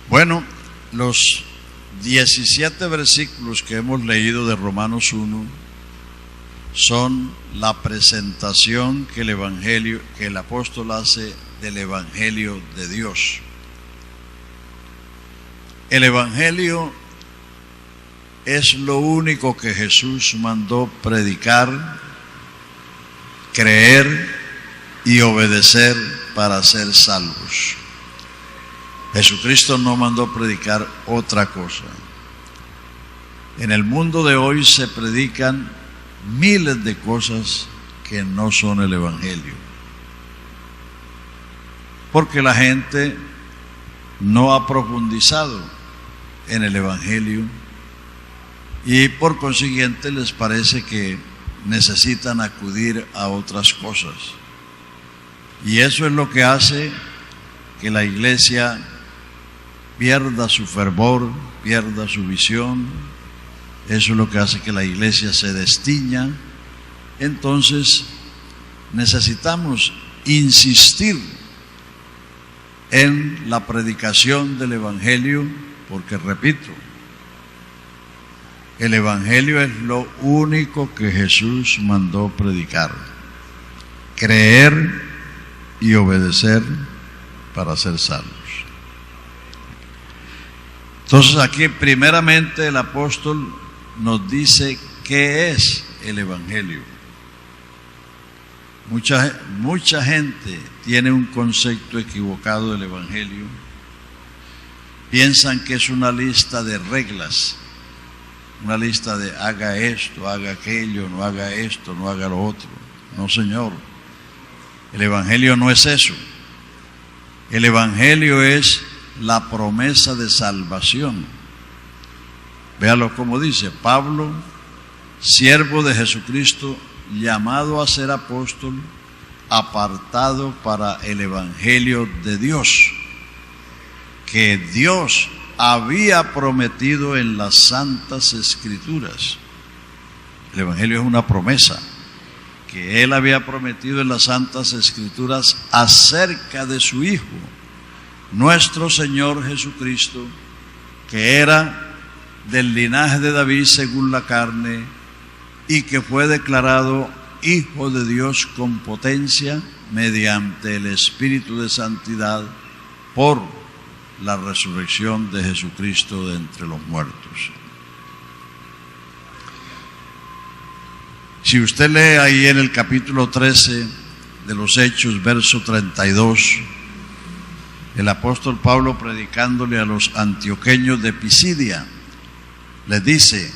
Bueno, los 17 versículos que hemos leído de Romanos 1 son la presentación que el apóstol hace del Evangelio de Dios. El Evangelio es lo único que Jesús mandó predicar, creer y obedecer para ser salvos. Jesucristo no mandó predicar otra cosa. En el mundo de hoy se predican miles de cosas que no son el Evangelio, porque la gente no ha profundizado en el Evangelio y por consiguiente les parece que necesitan acudir a otras cosas, y eso es lo que hace que la iglesia pierda su fervor, pierda su visión. Eso es lo que hace que la iglesia se destiña. Entonces necesitamos insistir en la predicación del Evangelio, porque repito, el Evangelio es lo único que Jesús mandó predicar, creer y obedecer para ser salvos. Entonces aquí primeramente el apóstol nos dice qué es el Evangelio. Mucha gente tiene un concepto equivocado del Evangelio. Piensan que es una lista de reglas, una lista de haga esto, haga aquello, no haga esto, no haga lo otro. No, señor, el Evangelio no es eso. El Evangelio es la promesa de salvación. Véalo como dice Pablo, siervo de Jesucristo, llamado a ser apóstol, apartado para el Evangelio de Dios, que Dios había prometido en las Santas Escrituras. El Evangelio es una promesa que Él había prometido en las Santas Escrituras acerca de su Hijo, nuestro Señor Jesucristo, que era del linaje de David según la carne y que fue declarado Hijo de Dios con potencia mediante el Espíritu de Santidad por la resurrección de Jesucristo de entre los muertos. Si usted lee ahí en el capítulo 13 de los Hechos, verso 32, el apóstol Pablo, predicándole a los antioqueños de Pisidia, les dice: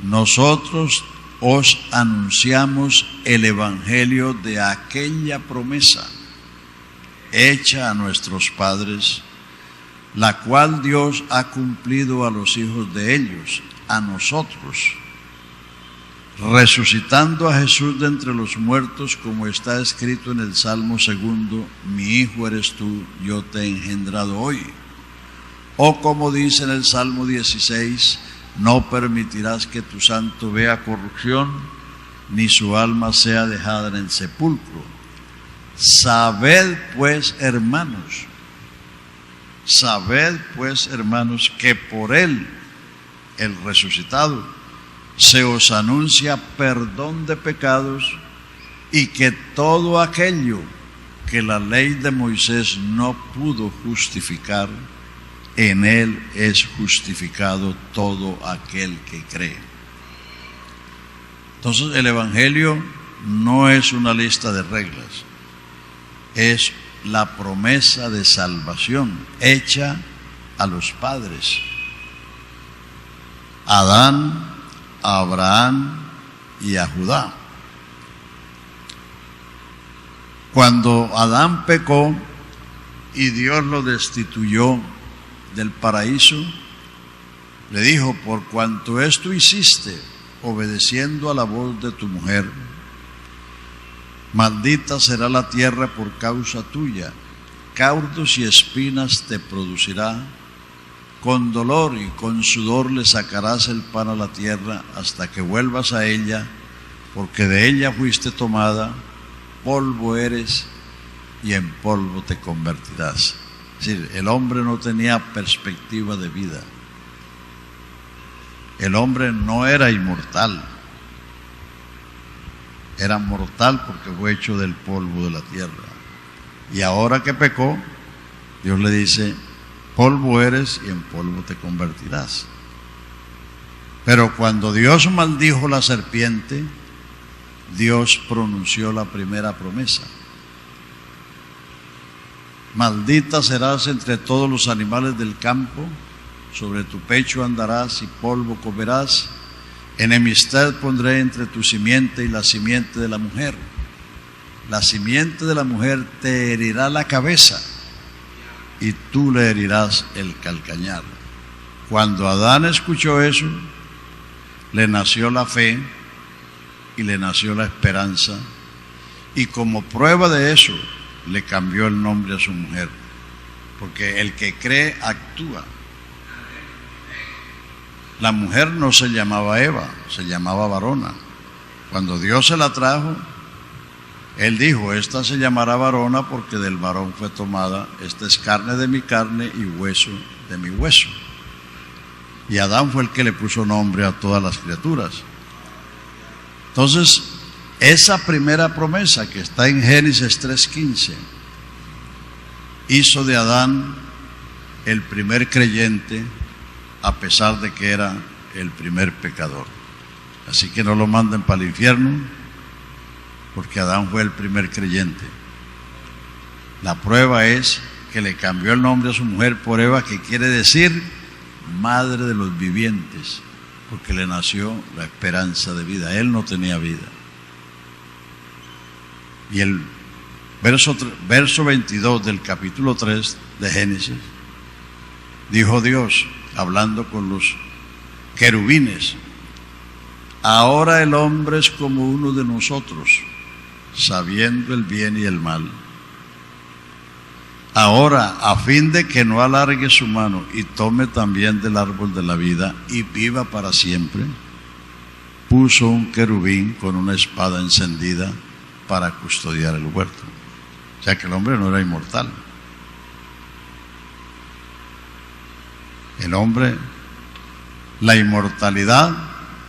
nosotros os anunciamos el Evangelio de aquella promesa hecha a nuestros padres, la cual Dios ha cumplido a los hijos de ellos, a nosotros, resucitando a Jesús de entre los muertos, como está escrito en el Salmo 2, mi hijo eres tú, yo te he engendrado hoy. O como dice en el Salmo 16, no permitirás que tu santo vea corrupción, ni su alma sea dejada en el sepulcro. Sabed pues, hermanos, que por él, el resucitado, se os anuncia perdón de pecados, y que todo aquello que la ley de Moisés no pudo justificar, en él es justificado todo aquel que cree. Entonces el Evangelio no es una lista de reglas, es la promesa de salvación hecha a los padres, a Adán, a Abraham y a Judá. Cuando Adán pecó y Dios lo destituyó del paraíso, le dijo: por cuanto esto hiciste, obedeciendo a la voz de tu mujer, maldita será la tierra por causa tuya, cardos y espinas te producirá, con dolor y con sudor le sacarás el pan a la tierra hasta que vuelvas a ella, porque de ella fuiste tomada, polvo eres y en polvo te convertirás. Es decir, el hombre no tenía perspectiva de vida. El hombre no era inmortal. Era mortal porque fue hecho del polvo de la tierra. Y ahora que pecó, Dios le dice, polvo eres y en polvo te convertirás. Pero cuando Dios maldijo la serpiente, Dios pronunció la primera promesa. Maldita serás entre todos los animales del campo, sobre tu pecho andarás y polvo comerás. Enemistad pondré entre tu simiente y la simiente de la mujer. La simiente de la mujer te herirá la cabeza y tú le herirás el calcañar. Cuando Adán escuchó eso, le nació la fe y le nació la esperanza, y como prueba de eso le cambió el nombre a su mujer, porque el que cree actúa. La mujer no se llamaba Eva, se llamaba varona. Cuando Dios se la trajo, Él dijo, esta se llamará varona porque del varón fue tomada, esta es carne de mi carne y hueso de mi hueso. Y Adán fue el que le puso nombre a todas las criaturas. Entonces, esa primera promesa que está en Génesis 3:15 hizo de Adán el primer creyente, a pesar de que era el primer pecador. Así que no lo manden para el infierno, porque Adán fue el primer creyente. La prueba es que le cambió el nombre a su mujer por Eva, que quiere decir madre de los vivientes, porque le nació la esperanza de vida. Él no tenía vida. Y el verso 22 del capítulo 3 de Génesis, dijo Dios, hablando con los querubines, ahora el hombre es como uno de nosotros, sabiendo el bien y el mal. Ahora, a fin de que no alargue su mano y tome también del árbol de la vida y viva para siempre, puso un querubín con una espada encendida para custodiar el huerto. O sea que el hombre no era inmortal. El hombre, la inmortalidad,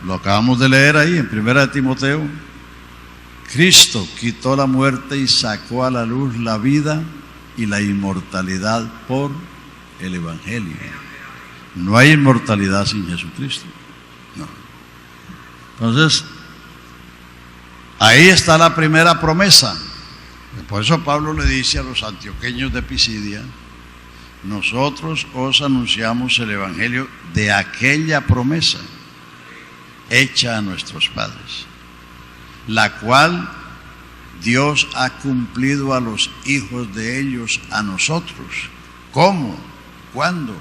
lo acabamos de leer ahí en 1 Timoteo. Cristo quitó la muerte y sacó a la luz la vida y la inmortalidad por el Evangelio. No hay inmortalidad sin Jesucristo. No. Entonces, ahí está la primera promesa. Por eso Pablo le dice a los antioqueños de Pisidia, nosotros os anunciamos el Evangelio de aquella promesa hecha a nuestros padres, la cual Dios ha cumplido a los hijos de ellos, a nosotros. ¿Cómo? ¿Cuándo?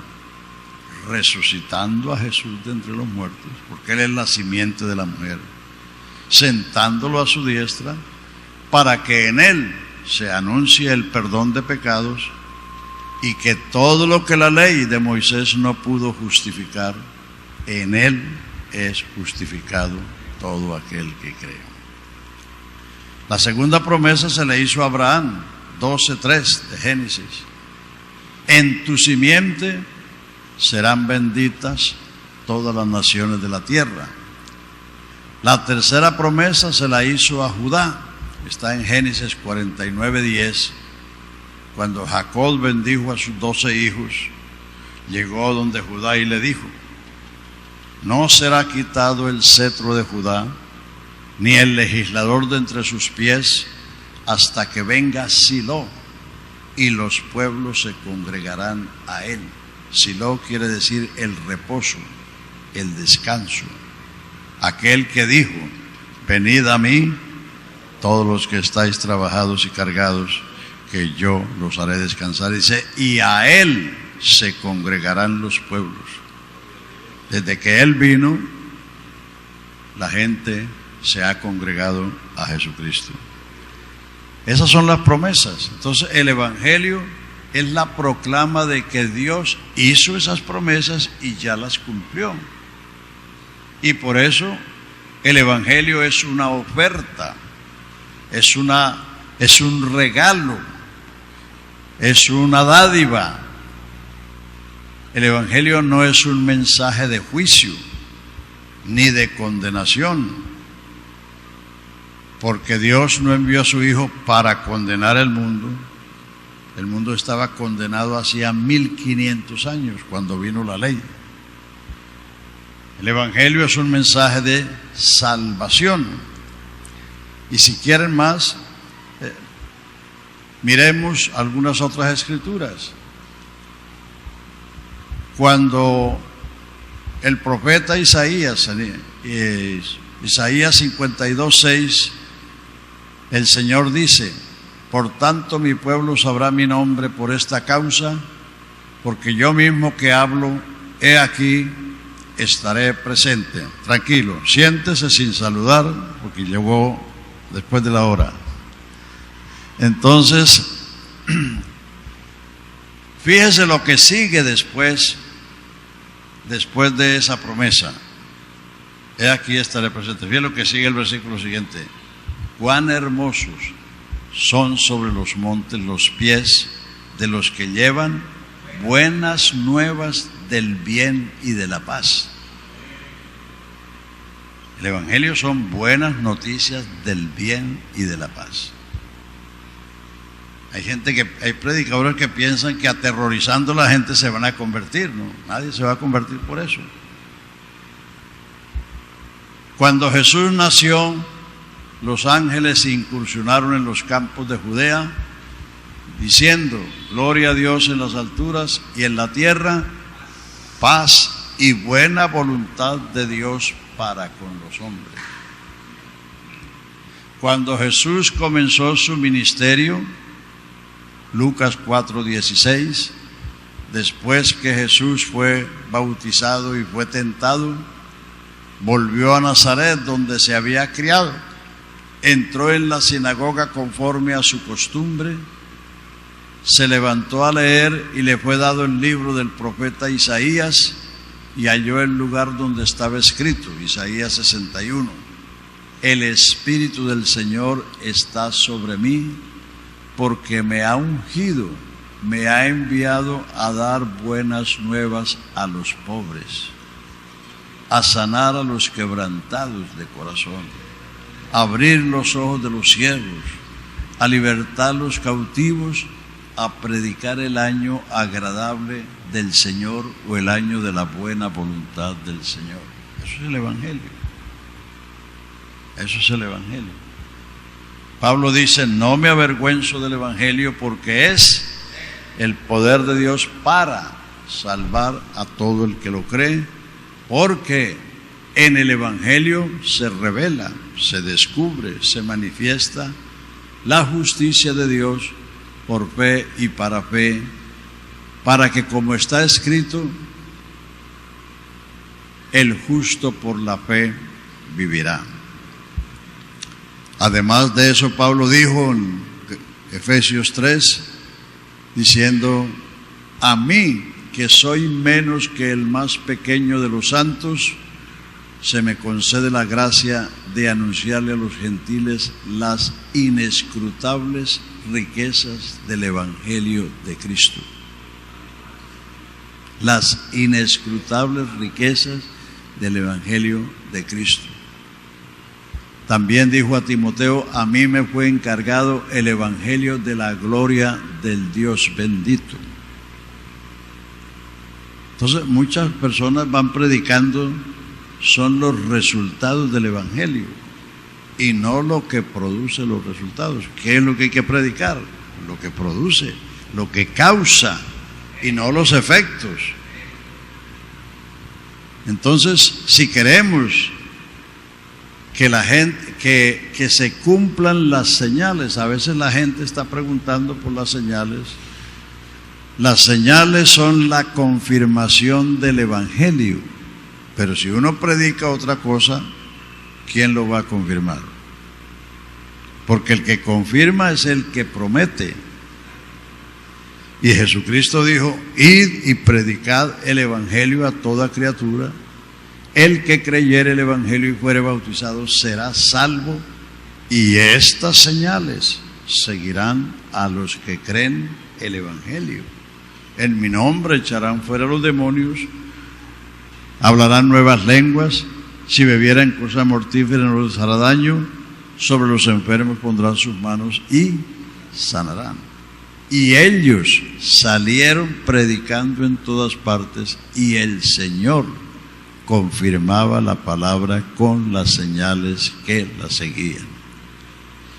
Resucitando a Jesús de entre los muertos, porque Él es la simiente de la mujer, sentándolo a su diestra, para que en Él se anuncie el perdón de pecados, y que todo lo que la ley de Moisés no pudo justificar, en Él es justificado todo aquel que cree. La segunda promesa se le hizo a Abraham, 12:3 de Génesis. En tu simiente serán benditas todas las naciones de la tierra. La tercera promesa se la hizo a Judá, está en Génesis 49:10. Cuando Jacob bendijo a sus 12 hijos, llegó donde Judá y le dijo, no será quitado el cetro de Judá, ni el legislador de entre sus pies, hasta que venga Silo, y los pueblos se congregarán a él. Silo quiere decir el reposo, el descanso. Aquel que dijo, venid a mí, todos los que estáis trabajados y cargados, que yo los haré descansar. Dice, y a él se congregarán los pueblos. Desde que él vino, la gente se ha congregado a Jesucristo. Esas son las promesas. Entonces el Evangelio es la proclama de que Dios hizo esas promesas y ya las cumplió. Y por eso el Evangelio es una oferta, es un regalo. es una dádiva. El Evangelio no es un mensaje de juicio ni de condenación, porque Dios no envió a su Hijo para condenar el mundo. El mundo estaba condenado hacía 1500 años, cuando vino la ley. El Evangelio es un mensaje de salvación. Y si quieren más, miremos algunas otras escrituras. Cuando el profeta Isaías, Isaías 52:6, el Señor dice: por tanto mi pueblo sabrá mi nombre por esta causa, porque yo mismo que hablo, he aquí, estaré presente. Tranquilo, siéntese sin saludar, porque llegó después de la hora. Entonces, fíjese lo que sigue después de esa promesa. He aquí estaré presente. Fíjese lo que sigue el versículo siguiente. Cuán hermosos son sobre los montes los pies de los que llevan buenas nuevas del bien y de la paz. El Evangelio son buenas noticias del bien y de la paz. Hay predicadores que piensan que aterrorizando a la gente se van a convertir. No, nadie se va a convertir por eso. Cuando Jesús nació, los ángeles incursionaron en los campos de Judea, diciendo: gloria a Dios en las alturas, y en la tierra paz y buena voluntad de Dios para con los hombres. Cuando Jesús comenzó su ministerio, Lucas 4:16, después que Jesús fue bautizado y fue tentado, volvió a Nazaret, donde se había criado. Entró en la sinagoga conforme a su costumbre, se levantó a leer y le fue dado el libro del profeta Isaías, y halló el lugar donde estaba escrito, Isaías 61, el Espíritu del Señor está sobre mí, porque me ha ungido, me ha enviado a dar buenas nuevas a los pobres, a sanar a los quebrantados de corazón, a abrir los ojos de los ciegos, a libertar los cautivos, a predicar el año agradable del Señor, o el año de la buena voluntad del Señor. Eso es el Evangelio. Eso es el Evangelio. Pablo dice: no me avergüenzo del Evangelio, porque es el poder de Dios para salvar a todo el que lo cree, porque en el Evangelio se revela, se descubre, se manifiesta la justicia de Dios por fe y para fe, para que, como está escrito, el justo por la fe vivirá. Además de eso, Pablo dijo en Efesios 3, diciendo: a mí, que soy menos que el más pequeño de los santos, se me concede la gracia de anunciarle a los gentiles las inescrutables riquezas del Evangelio de Cristo. Las inescrutables riquezas del Evangelio de Cristo. También dijo a Timoteo: a mí me fue encargado el Evangelio de la gloria del Dios bendito. Entonces, muchas personas van predicando, son los resultados del Evangelio y no lo que produce los resultados. ¿Qué es lo que hay que predicar? Lo que produce, lo que causa, y no los efectos. Entonces, si queremos que la gente, que se cumplan las señales, a veces la gente está preguntando por las señales. Las señales son la confirmación del Evangelio, pero si uno predica otra cosa, ¿quién lo va a confirmar? Porque el que confirma es el que promete. Y Jesucristo dijo: id y predicad el Evangelio a toda criatura. El que creyere el Evangelio y fuere bautizado será salvo, y estas señales seguirán a los que creen. el Evangelio. En mi nombre echarán fuera los demonios, hablarán nuevas lenguas, si bebieran cosa mortífera no les hará daño, sobre los enfermos pondrán sus manos y sanarán. Y ellos salieron predicando en todas partes, y el Señor confirmaba la palabra con las señales que la seguían.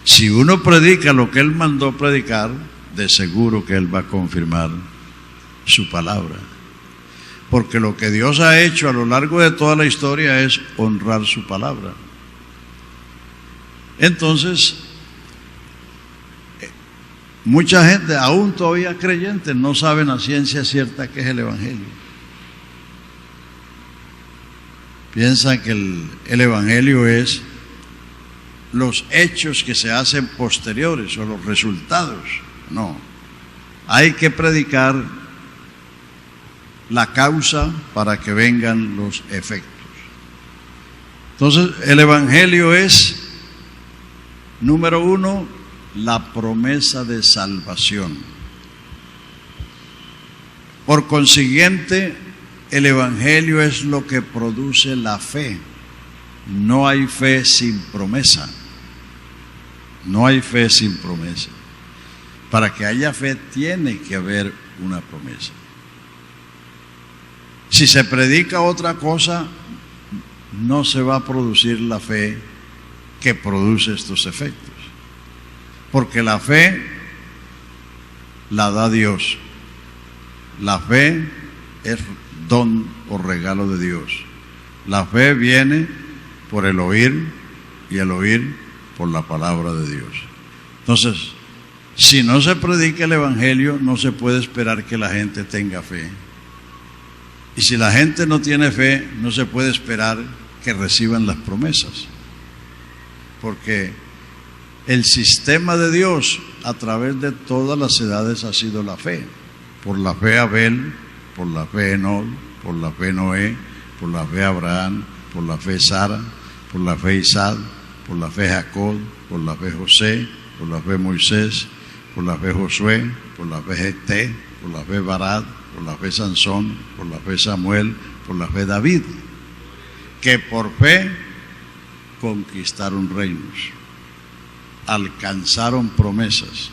Si uno predica lo que Él mandó predicar, de seguro que Él va a confirmar su palabra. Porque lo que Dios ha hecho a lo largo de toda la historia es honrar su palabra. Entonces, mucha gente, aún todavía creyentes, no saben a ciencia cierta qué es el Evangelio. Piensan que el Evangelio es los hechos que se hacen posteriores o los resultados. No, hay que predicar la causa para que vengan los efectos. Entonces, el Evangelio es, número uno, la promesa de salvación. Por consiguiente, el Evangelio es lo que produce la fe. No hay fe sin promesa. No hay fe sin promesa. Para que haya fe tiene que haber una promesa. Si se predica otra cosa, no se va a producir la fe que produce estos efectos. Porque la fe la da Dios. La fe es don o regalo de Dios. La fe viene por el oír, y el oír por la palabra de Dios. Entonces, si no se predica el Evangelio, no se puede esperar que la gente tenga fe. Y si la gente no tiene fe, no se puede esperar que reciban las promesas. Porque el sistema de Dios a través de todas las edades ha sido la fe. Por la fe Abel, por la fe Enoc, por la fe Noé, por la fe Abraham, por la fe Sara, por la fe Isaac, por la fe Jacob, por la fe José, por la fe Moisés, por la fe Josué, por la fe Jefté, por la fe Barak, por la fe Sansón, por la fe Samuel, por la fe David, que por fe conquistaron reinos, alcanzaron promesas,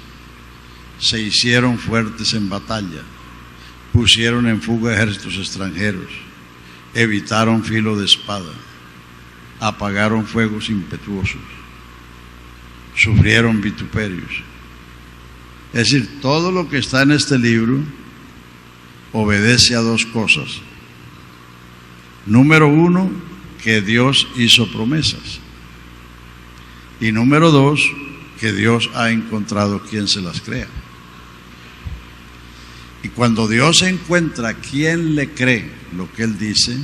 se hicieron fuertes en batalla, pusieron en fuga ejércitos extranjeros, evitaron filo de espada, apagaron fuegos impetuosos, sufrieron vituperios. Es decir, todo lo que está en este libro obedece a dos cosas. Número uno, que Dios hizo promesas. Y número dos, que Dios ha encontrado quien se las crea. Y cuando Dios encuentra quien le cree lo que Él dice,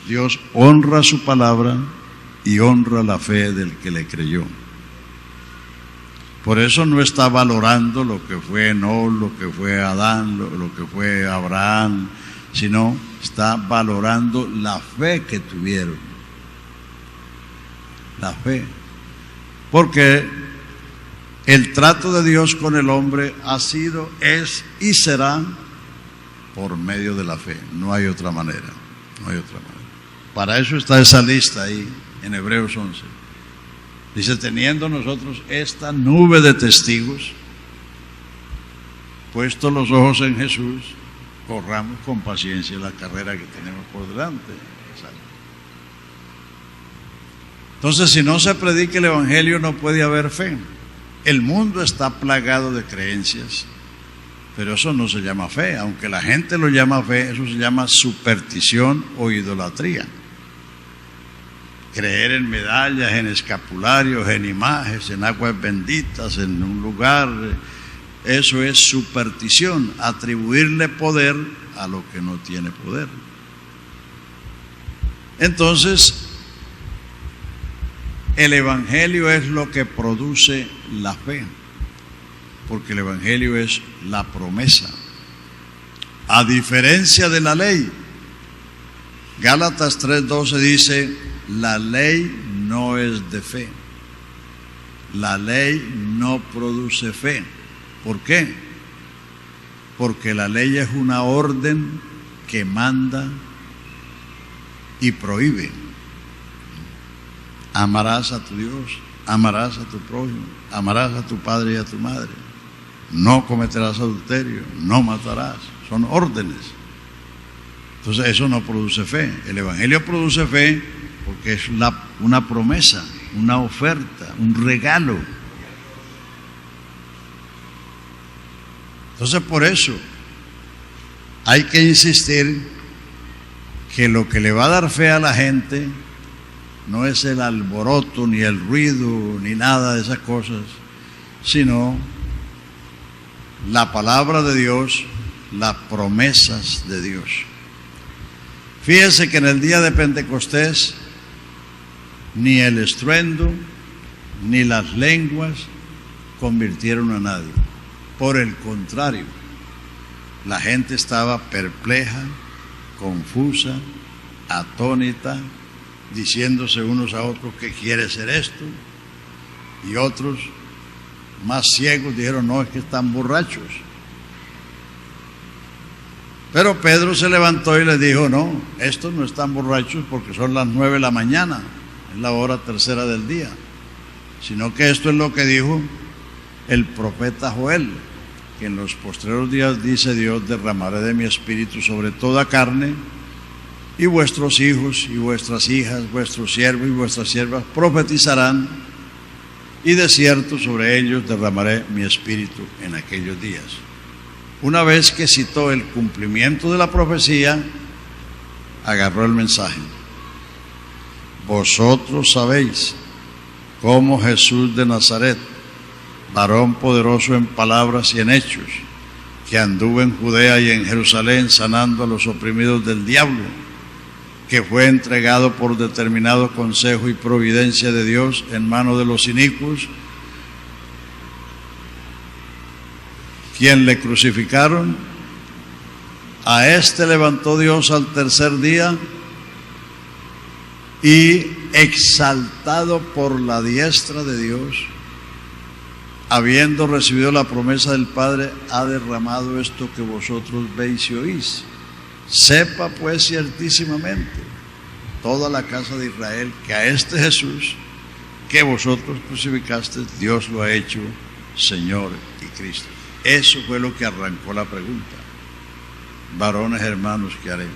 Dios honra su palabra y honra la fe del que le creyó. Por eso no está valorando lo que fue Enoc, lo que fue Adán, lo que fue Abraham, sino está valorando la fe que tuvieron. La fe. Porque el trato de Dios con el hombre ha sido, es y será por medio de la fe. No hay otra manera. No hay otra manera. Para eso está esa lista ahí en Hebreos 11. Dice, teniendo nosotros esta nube de testigos, puestos los ojos en Jesús, corramos con paciencia la carrera que tenemos por delante. Entonces, si no se predica el Evangelio, no puede haber fe. El mundo está plagado de creencias, pero eso no se llama fe. Aunque la gente lo llama fe, eso se llama superstición o idolatría. Creer en medallas, en escapularios, en imágenes, en aguas benditas, en un lugar, eso es superstición, atribuirle poder a lo que no tiene poder. Entonces, el Evangelio es lo que produce la fe, porque el Evangelio es la promesa. A diferencia de la ley, Gálatas 3:12 dice, la ley no es de fe. La ley no produce fe. ¿Por qué? porque la ley es una orden que manda y prohíbe. Amarás a tu Dios, amarás a tu prójimo, amarás a tu padre y a tu madre. No cometerás adulterio, no matarás. Son órdenes. Entonces eso no produce fe. El Evangelio produce fe porque es una promesa, una oferta, un regalo. Entonces por eso hay que insistir que lo que le va a dar fe a la gente no es el alboroto, ni el ruido, ni nada de esas cosas, sino la palabra de Dios, las promesas de Dios. Fíjese que en el día de Pentecostés ni el estruendo ni las lenguas convirtieron a nadie. Por el contrario, la gente estaba perpleja, confusa, atónita, diciéndose unos a otros que quiere ser esto, y otros más ciegos dijeron no, es que están borrachos. Pero Pedro se levantó y les dijo no, estos no están borrachos porque son las 9 de la mañana, es la hora tercera del día, sino que esto es lo que dijo el profeta Joel, que en los postreros días dice Dios, derramaré de mi espíritu sobre toda carne, y vuestros hijos y vuestras hijas, vuestros siervos y vuestras siervas profetizarán, y de cierto sobre ellos derramaré mi espíritu en aquellos días. Una vez que citó el cumplimiento de la profecía, agarró el mensaje. Vosotros sabéis cómo Jesús de Nazaret, varón poderoso en palabras y en hechos, que anduvo en Judea y en Jerusalén sanando a los oprimidos del diablo, que fue entregado por determinado consejo y providencia de Dios en mano de los inicuos, quien le crucificaron. A éste levantó Dios al tercer día y, exaltado por la diestra de Dios, habiendo recibido la promesa del Padre, ha derramado esto que vosotros veis y oís. Sepa pues ciertísimamente toda la casa de Israel que a este Jesús que vosotros crucificasteis, Dios lo ha hecho Señor y Cristo. Eso fue lo que arrancó la pregunta. Varones hermanos, ¿qué haremos?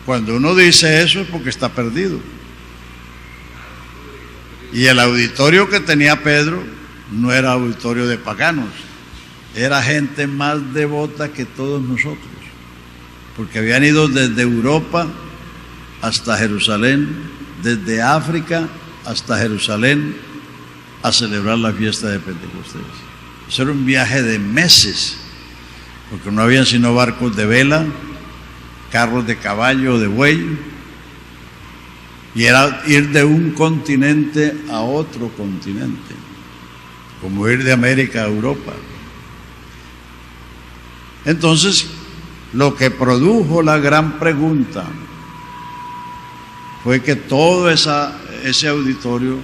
Cuando uno dice eso es porque está perdido. Y el auditorio que tenía Pedro no era auditorio de paganos, era gente más devota que todos nosotros, porque habían ido desde Europa hasta Jerusalén, desde África hasta Jerusalén, a celebrar la fiesta de Pentecostés. Eso era un viaje de meses, porque no habían sino barcos de vela, carros de caballo o de buey, y era ir de un continente a otro continente, como ir de América a Europa. Entonces, lo que produjo la gran pregunta fue que todo ese auditorio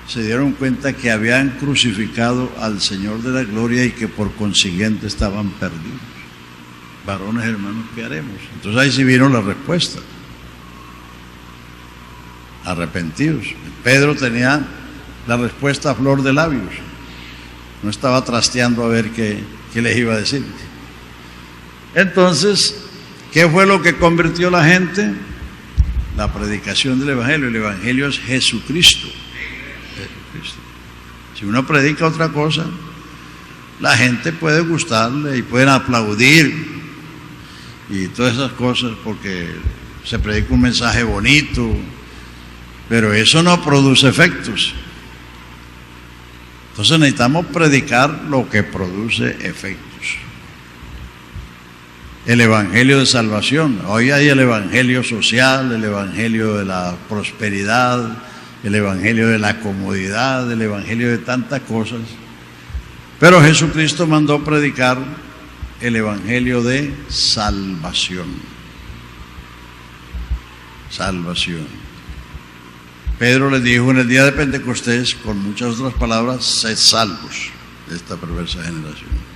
se dieron cuenta que habían crucificado al Señor de la gloria y que por consiguiente estaban perdidos. Varones hermanos, ¿qué haremos? Entonces ahí sí vino la respuesta. Arrepentidos. Pedro tenía la respuesta a flor de labios. No estaba trasteando a ver qué les iba a decir. Entonces, ¿qué fue lo que convirtió a la gente? La predicación del Evangelio. El Evangelio es Jesucristo. Si uno predica otra cosa, la gente puede gustarle y pueden aplaudir y todas esas cosas porque se predica un mensaje bonito, pero eso no produce efectos. Entonces necesitamos predicar lo que produce efectos. El Evangelio de salvación. Hoy hay el Evangelio social, el Evangelio de la prosperidad, el Evangelio de la comodidad, el Evangelio de tantas cosas. Pero Jesucristo mandó predicar el Evangelio de salvación. Salvación. Pedro les dijo en el día de Pentecostés, con muchas otras palabras, sed salvos de esta perversa generación.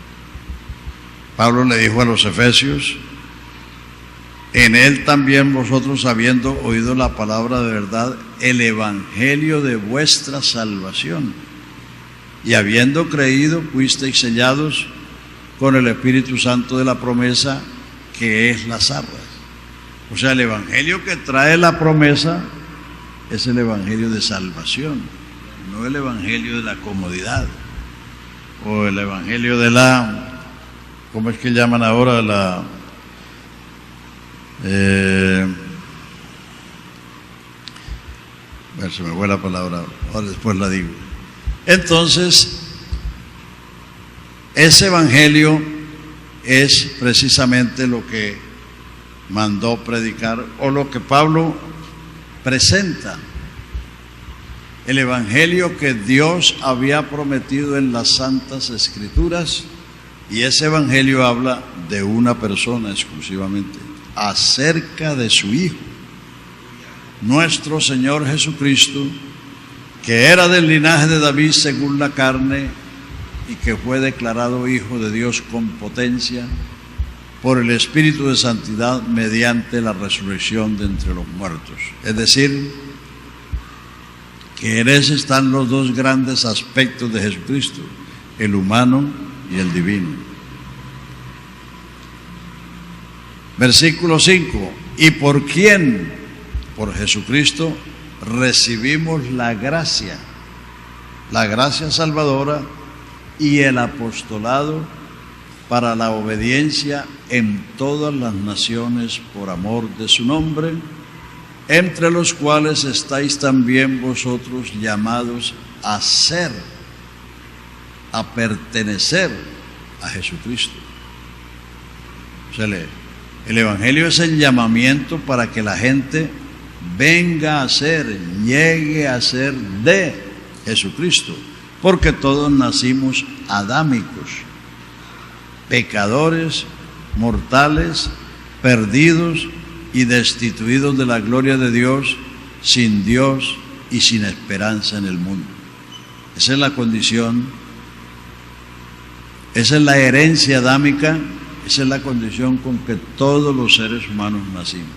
Pablo le dijo a los efesios: en él también vosotros, habiendo oído la palabra de verdad, el evangelio de vuestra salvación, y habiendo creído, fuisteis sellados con el Espíritu Santo de la promesa, que es las arras. O sea, el evangelio que trae la promesa es el evangelio de salvación, no el evangelio de la comodidad, o el evangelio de la, ¿cómo es que llaman ahora? Se me fue la palabra, ahora después la digo. Entonces, ese evangelio es precisamente lo que mandó predicar, o lo que Pablo presenta, el evangelio que Dios había prometido en las Santas Escrituras. Y ese evangelio habla de una persona exclusivamente, acerca de su Hijo, nuestro Señor Jesucristo, que era del linaje de David según la carne, y que fue declarado Hijo de Dios con potencia por el Espíritu de Santidad mediante la resurrección de entre los muertos. Es decir, que en ese están los dos grandes aspectos de Jesucristo, el humano y el divino. Versículo 5: ¿y por quién? Por Jesucristo recibimos la gracia salvadora y el apostolado para la obediencia en todas las naciones por amor de su nombre, entre los cuales estáis también vosotros llamados a ser, a pertenecer a Jesucristo. O sea, el evangelio es el llamamiento para que la gente venga a ser, llegue a ser de Jesucristo, porque todos nacimos adámicos, pecadores, mortales, perdidos y destituidos de la gloria de Dios, sin Dios y sin esperanza en el mundo. Esa es la condición, esa es la herencia adámica, esa es la condición con que todos los seres humanos nacimos.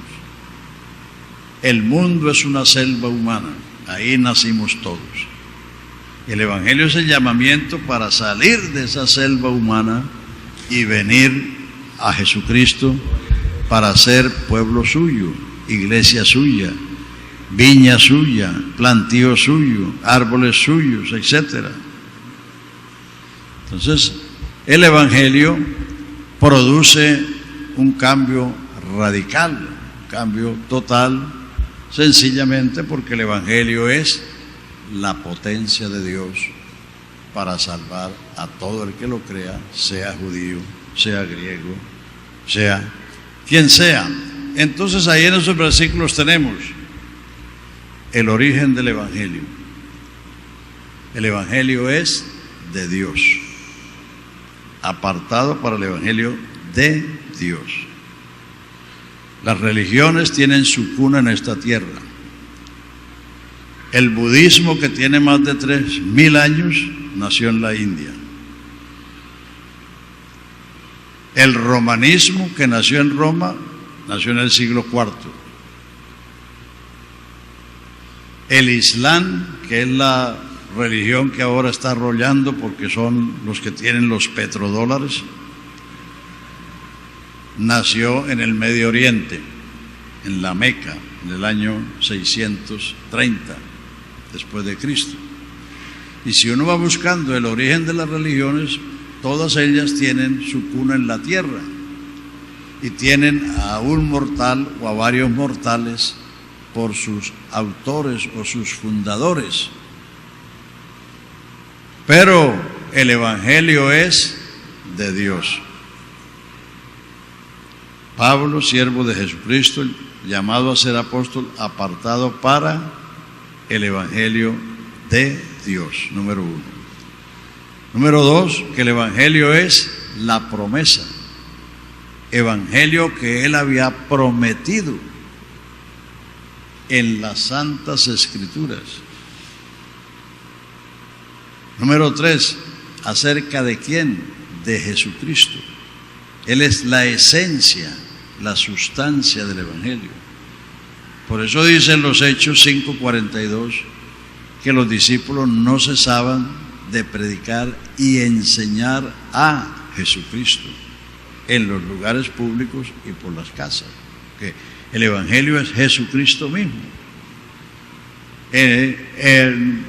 El mundo es una selva humana, ahí nacimos todos. El evangelio es el llamamiento para salir de esa selva humana y venir a Jesucristo para ser pueblo suyo, iglesia suya, viña suya, plantío suyo, árboles suyos, etc. Entonces, el evangelio produce un cambio radical, un cambio total, sencillamente porque el evangelio es la potencia de Dios para salvar a todo el que lo crea, sea judío, sea griego, sea quien sea. Entonces ahí en esos versículos tenemos el origen del evangelio. El evangelio es de Dios, apartado para el evangelio de Dios. Las religiones tienen su cuna en esta tierra. El budismo, que tiene más de 3000 años, nació en la India. El romanismo, que nació en Roma, nació en el siglo IV. El Islam, que es la religión que ahora está arrollando porque son los que tienen los petrodólares, nació en el Medio Oriente, en la Meca, en el año 630 después de Cristo. Y si uno va buscando el origen de las religiones, todas ellas tienen su cuna en la tierra y tienen a un mortal o a varios mortales por sus autores o sus fundadores. Pero el evangelio es de Dios. Pablo, siervo de Jesucristo, llamado a ser apóstol, apartado para el evangelio de Dios, número 1. Número 2, que el evangelio es la promesa, evangelio que él había prometido en las Santas Escrituras. Número 3, ¿acerca de quién? De Jesucristo. Él es la esencia, la sustancia del Evangelio. Por eso dice en los Hechos 5:42 que los discípulos no cesaban de predicar y enseñar a Jesucristo en los lugares públicos y por las casas. Que el Evangelio es Jesucristo mismo. El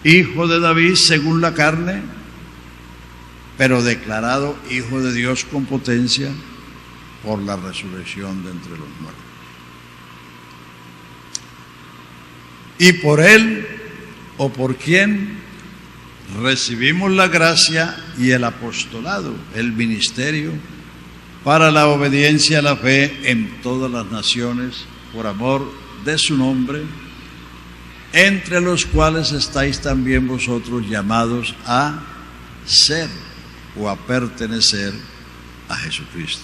hijo de David según la carne, pero declarado hijo de Dios con potencia por la resurrección de entre los muertos. Y por él, o por quien, recibimos la gracia y el apostolado, el ministerio, para la obediencia a la fe en todas las naciones, por amor de su nombre, entre los cuales estáis también vosotros llamados a ser o a pertenecer a Jesucristo.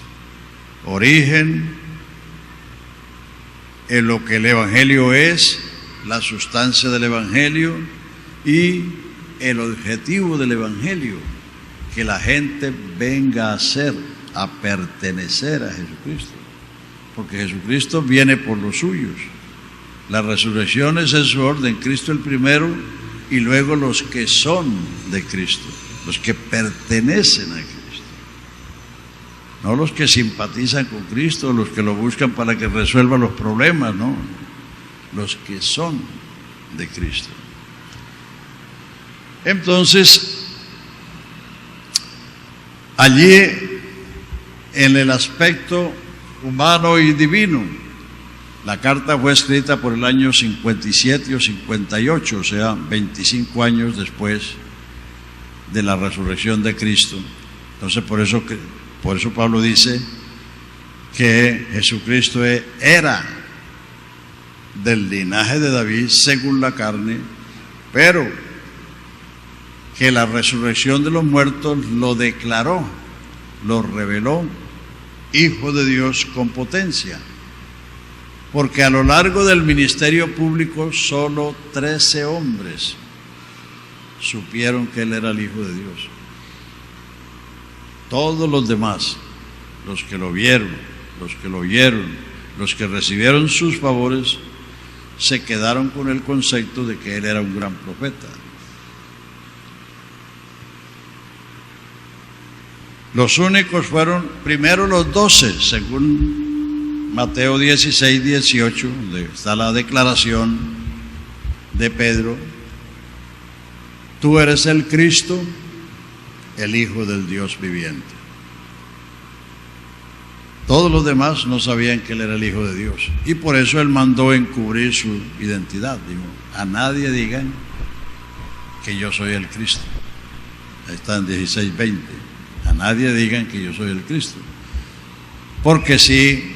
Origen en lo que el Evangelio es, la sustancia del Evangelio y el objetivo del Evangelio, que la gente venga a ser, a pertenecer a Jesucristo, porque Jesucristo viene por los suyos. La resurrección es en su orden, Cristo el primero y luego los que son de Cristo, los que pertenecen a Cristo. No los que simpatizan con Cristo, los que lo buscan para que resuelva los problemas, no. Los que son de Cristo. Entonces, allí en el aspecto humano y divino, la carta fue escrita por el año 57 o 58, o sea, 25 años después de la resurrección de Cristo. Entonces, por eso Pablo dice que Jesucristo era del linaje de David según la carne, pero que la resurrección de los muertos lo declaró, lo reveló, Hijo de Dios con potencia. Porque a lo largo del ministerio público solo 13 hombres supieron que Él era el Hijo de Dios. Todos los demás, los que lo vieron, los que lo oyeron, los que recibieron sus favores, se quedaron con el concepto de que Él era un gran profeta. Los únicos fueron primero los 12, según Mateo 16, 18, donde está la declaración de Pedro: tú eres el Cristo, el Hijo del Dios viviente. Todos los demás no sabían que Él era el Hijo de Dios, y por eso Él mandó encubrir su identidad. Dijo: a nadie digan que yo soy el Cristo. Ahí está en 16, 20. A nadie digan que yo soy el Cristo. Porque si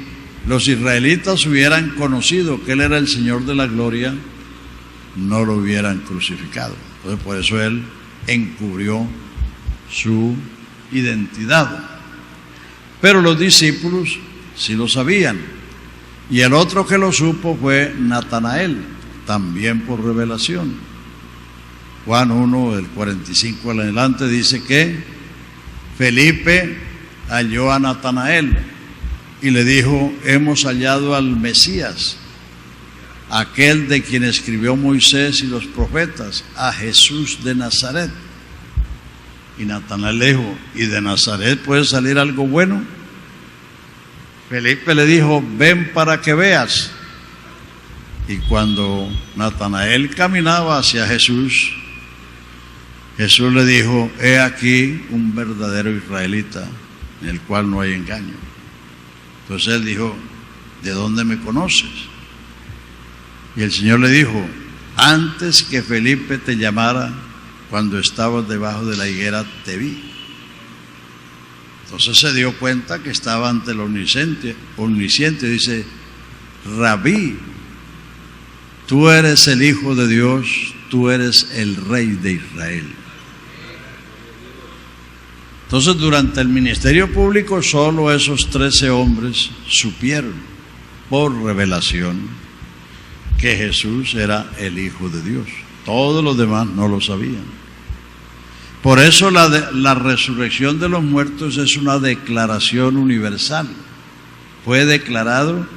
los israelitas hubieran conocido que Él era el Señor de la gloria, no lo hubieran crucificado. Entonces, por eso Él encubrió su identidad. Pero los discípulos sí lo sabían. Y el otro que lo supo fue Natanael, también por revelación. Juan 1, del 45 en adelante, dice que Felipe halló a Natanael y le dijo: hemos hallado al Mesías, aquel de quien escribió Moisés y los profetas, a Jesús de Nazaret. Y Natanael le dijo: ¿y de Nazaret puede salir algo bueno? Felipe le dijo: ven para que veas. Y cuando Natanael caminaba hacia Jesús, Jesús le dijo: he aquí un verdadero israelita, en el cual no hay engaño. Entonces él dijo: ¿de dónde me conoces? Y el Señor le dijo: antes que Felipe te llamara, cuando estabas debajo de la higuera, te vi. Entonces se dio cuenta que estaba ante el omnisciente. Dice: Rabí, tú eres el Hijo de Dios, tú eres el Rey de Israel. Entonces, durante el ministerio público, solo esos 13 hombres supieron por revelación que Jesús era el Hijo de Dios. Todos los demás no lo sabían. Por eso la resurrección de los muertos es una declaración universal. Fue declarado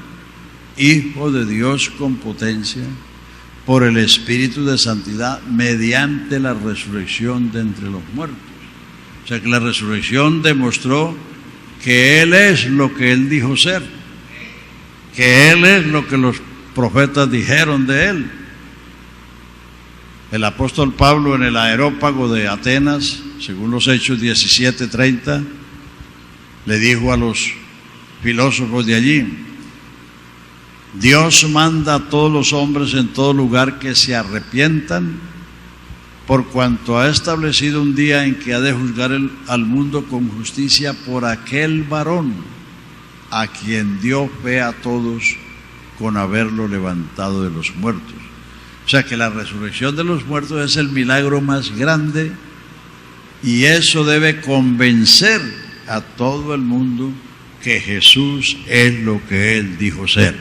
Hijo de Dios con potencia por el Espíritu de Santidad mediante la resurrección de entre los muertos. O sea que la resurrección demostró que Él es lo que Él dijo ser, que Él es lo que los profetas dijeron de Él. El apóstol Pablo en el Areópago de Atenas, según los Hechos 17:30, le dijo a los filósofos de allí: Dios manda a todos los hombres en todo lugar que se arrepientan, por cuanto ha establecido un día en que ha de juzgar al mundo con justicia por aquel varón a quien dio fe a todos con haberlo levantado de los muertos. O sea que la resurrección de los muertos es el milagro más grande, y eso debe convencer a todo el mundo que Jesús es lo que Él dijo ser.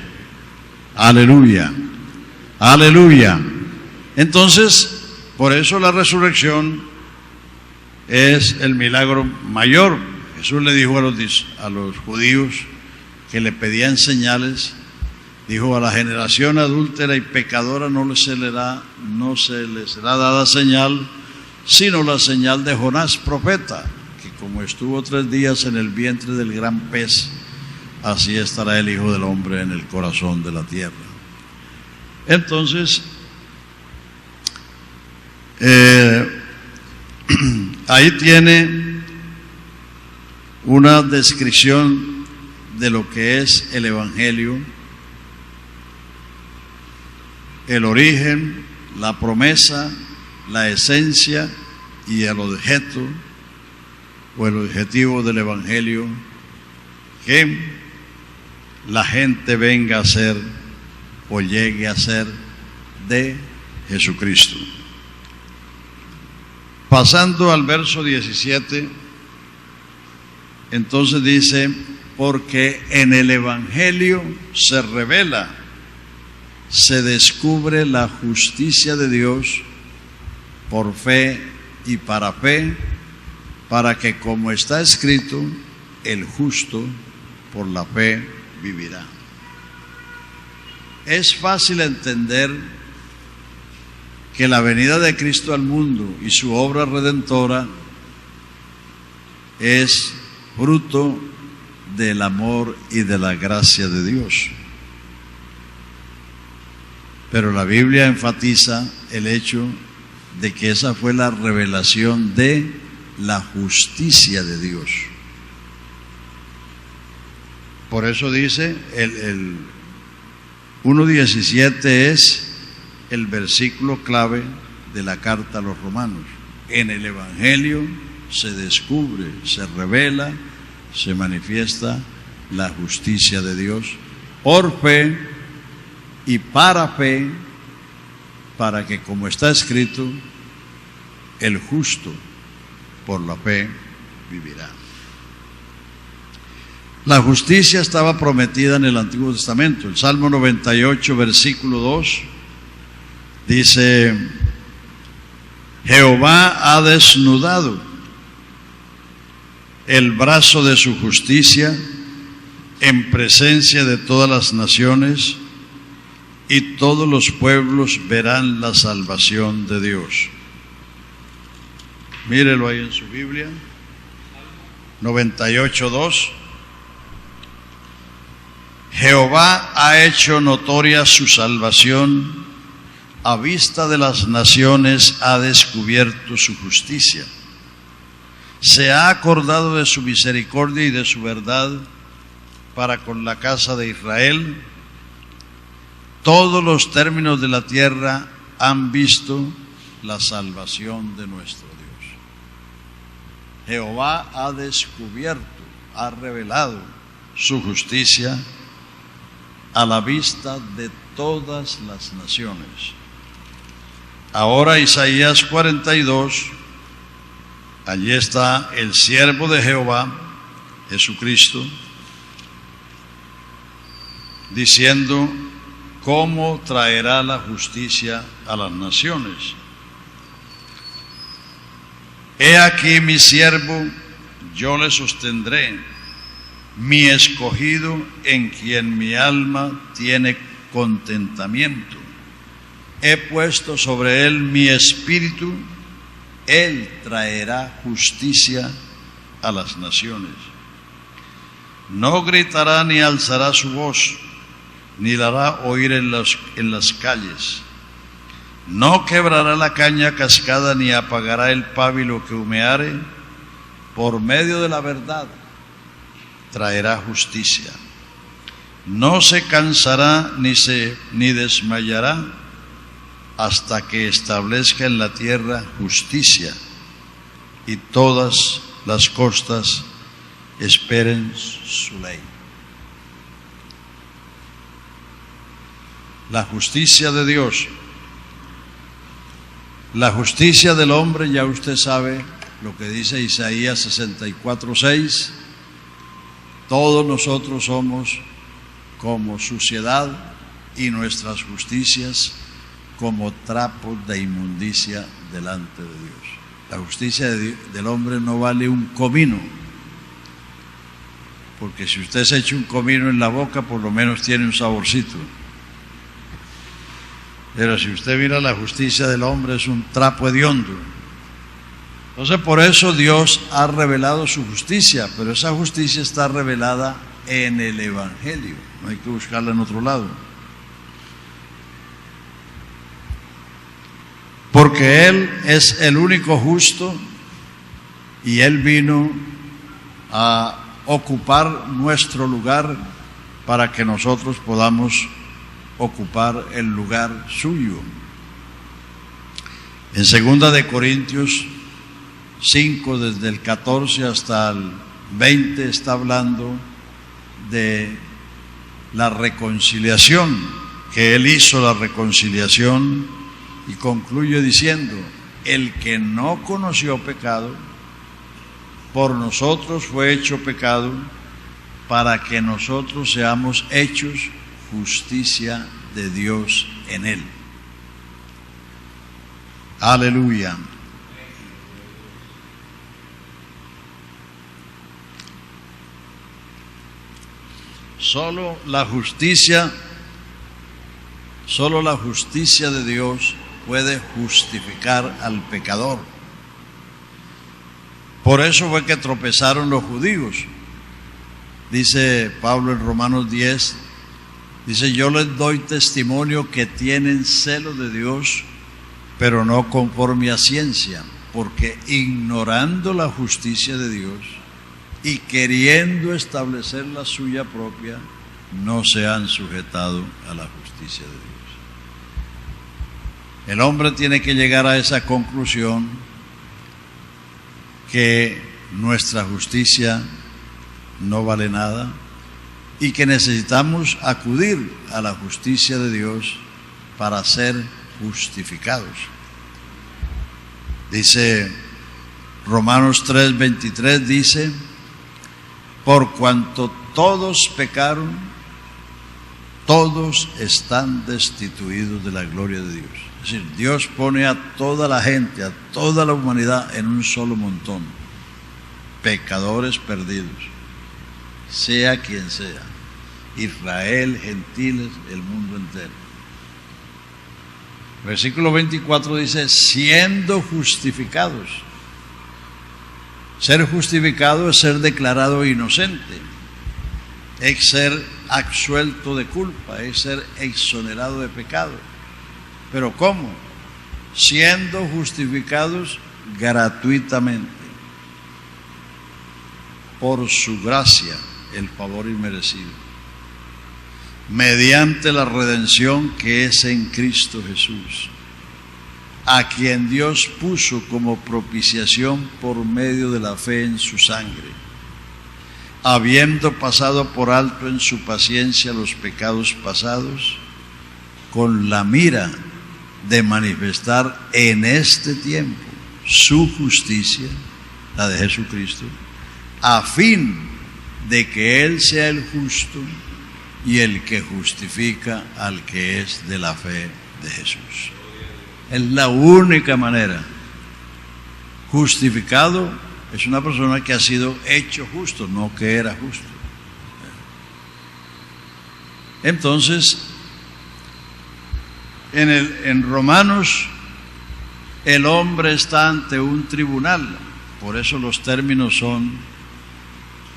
Aleluya, aleluya. Entonces, por eso la resurrección es el milagro mayor. Jesús le dijo a los judíos que le pedían señales, dijo: a la generación adúltera y pecadora no se le será dada señal, sino la señal de Jonás profeta, que como estuvo 3 días en el vientre del gran pez, así estará el Hijo del Hombre en el corazón de la tierra. Entonces, ahí tiene una descripción de lo que es el Evangelio, el origen, la promesa, la esencia y el objeto o el objetivo del Evangelio, que la gente venga a ser o llegue a ser de Jesucristo. Pasando al verso 17, entonces dice: porque en el Evangelio se revela, se descubre la justicia de Dios por fe y para fe, para que, como está escrito, el justo por la fe vivirá. Es fácil entender que la venida de Cristo al mundo y su obra redentora es fruto del amor y de la gracia de Dios. Pero la Biblia enfatiza el hecho de que esa fue la revelación de la justicia de Dios. Por eso dice, el 1:17 es el versículo clave de la carta a los romanos. En el Evangelio se descubre, se revela, se manifiesta la justicia de Dios por fe y para fe, para que, como está escrito, el justo por la fe vivirá. La justicia estaba prometida en el Antiguo Testamento. El Salmo 98, versículo 2, dice: Jehová ha desnudado el brazo de su justicia en presencia de todas las naciones, y todos los pueblos verán la salvación de Dios. Mírelo ahí en su Biblia, 98:2. Jehová ha hecho notoria su salvación, a vista de las naciones ha descubierto su justicia. Se ha acordado de su misericordia y de su verdad para con la casa de Israel. Todos los términos de la tierra han visto la salvación de nuestro Dios. Jehová ha descubierto, ha revelado su justicia a la vista de todas las naciones. Ahora Isaías 42, allí está el siervo de Jehová, Jesucristo, diciendo cómo traerá la justicia a las naciones. He aquí mi siervo, yo le sostendré, mi escogido en quien mi alma tiene contentamiento. He puesto sobre él mi espíritu, él traerá justicia a las naciones. No gritará ni alzará su voz, ni la hará oír en las calles. No quebrará la caña cascada, ni apagará el pábilo que humeare. Por medio de la verdad traerá justicia. No se cansará ni desmayará hasta que establezca en la tierra justicia, y todas las costas esperen su ley. La justicia de Dios. La justicia del hombre, ya usted sabe lo que dice Isaías 64:6. Todos nosotros somos como suciedad, y nuestras justicias como trapos de inmundicia delante de Dios. La justicia del hombre no vale un comino, porque si usted se echa un comino en la boca, por lo menos tiene un saborcito. Pero si usted mira la justicia del hombre, es un trapo hediondo. Entonces, por eso Dios ha revelado su justicia, pero esa justicia está revelada en el Evangelio, no hay que buscarla en otro lado. Porque Él es el único justo, y Él vino a ocupar nuestro lugar para que nosotros podamos ocupar el lugar suyo. En 2 de Corintios 5, desde el 14 hasta el 20, está hablando de la reconciliación, que Él hizo la reconciliación, y concluye diciendo: el que no conoció pecado, por nosotros fue hecho pecado, para que nosotros seamos hechos justicia de Dios en él. Aleluya. Solo la justicia de Dios puede justificar al pecador. Por eso fue que tropezaron los judíos. Dice Pablo en Romanos 10, dice: yo les doy testimonio que tienen celo de Dios, pero no conforme a ciencia, porque ignorando la justicia de Dios y queriendo establecer la suya propia, no se han sujetado a la justicia de Dios. El hombre tiene que llegar a esa conclusión, que nuestra justicia no vale nada y que necesitamos acudir a la justicia de Dios para ser justificados. Dice Romanos 3:23, dice: por cuanto todos pecaron, todos están destituidos de la gloria de Dios. Es decir, Dios pone a toda la gente, a toda la humanidad en un solo montón, pecadores perdidos, sea quien sea, Israel, gentiles, el mundo entero. Versículo 24 dice: siendo justificados. Ser justificado es ser declarado inocente, es ser absuelto de culpa, es ser exonerado de pecado. ¿Pero cómo? Siendo justificados gratuitamente, por su gracia, el favor inmerecido, mediante la redención que es en Cristo Jesús, a quien Dios puso como propiciación por medio de la fe en su sangre, habiendo pasado por alto en su paciencia los pecados pasados, con la mira de manifestar en este tiempo su justicia, la de Jesucristo, a fin de que Él sea el justo y el que justifica al que es de la fe de Jesús. Es la única manera Justificado es una persona que ha sido hecho justo, no que era justo. Entonces, en Romanos, el hombre está ante un tribunal, por eso los términos son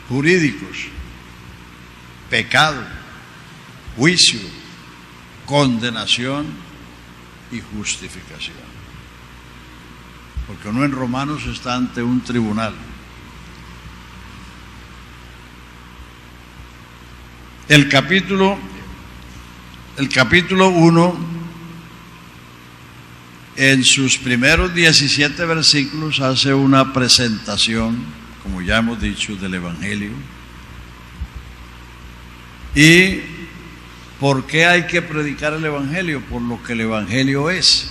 jurídicos: pecado, juicio, condenación y justificación. Porque uno en Romanos está ante un tribunal. El capítulo 1, en sus primeros 17 versículos, hace una presentación, como ya hemos dicho, del Evangelio. ¿Y por qué hay que predicar el Evangelio? Por lo que el Evangelio es.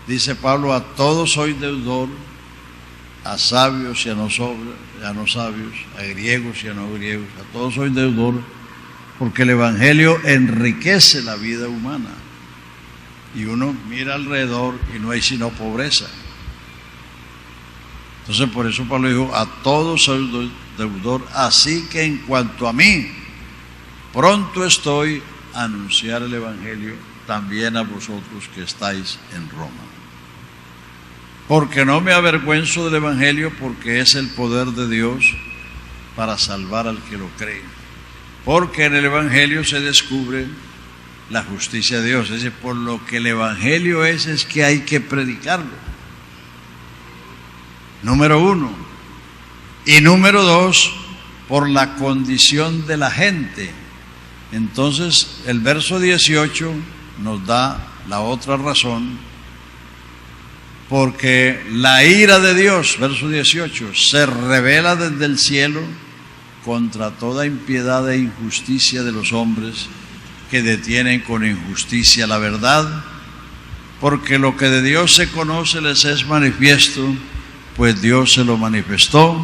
Dice Pablo: a todos soy deudor, a sabios y a no sabios, a griegos y a no griegos, a todos soy deudor, porque el Evangelio enriquece la vida humana. Y uno mira alrededor y no hay sino pobreza. Entonces por eso Pablo dijo: a todos soy deudor, así que en cuanto a mí, pronto estoy a anunciar el Evangelio también a vosotros que estáis en Roma. Porque no me avergüenzo del Evangelio, porque es el poder de Dios para salvar al que lo cree. Porque en el Evangelio se descubre la justicia de Dios. Es decir, por lo que el Evangelio es que hay que predicarlo. Número 1. Y número 2, por la condición de la gente. Entonces, el verso 18 nos da la otra razón. Porque la ira de Dios, verso 18, se revela desde el cielo contra toda impiedad e injusticia de los hombres que detienen con injusticia la verdad, porque lo que de Dios se conoce les es manifiesto, pues Dios se lo manifestó,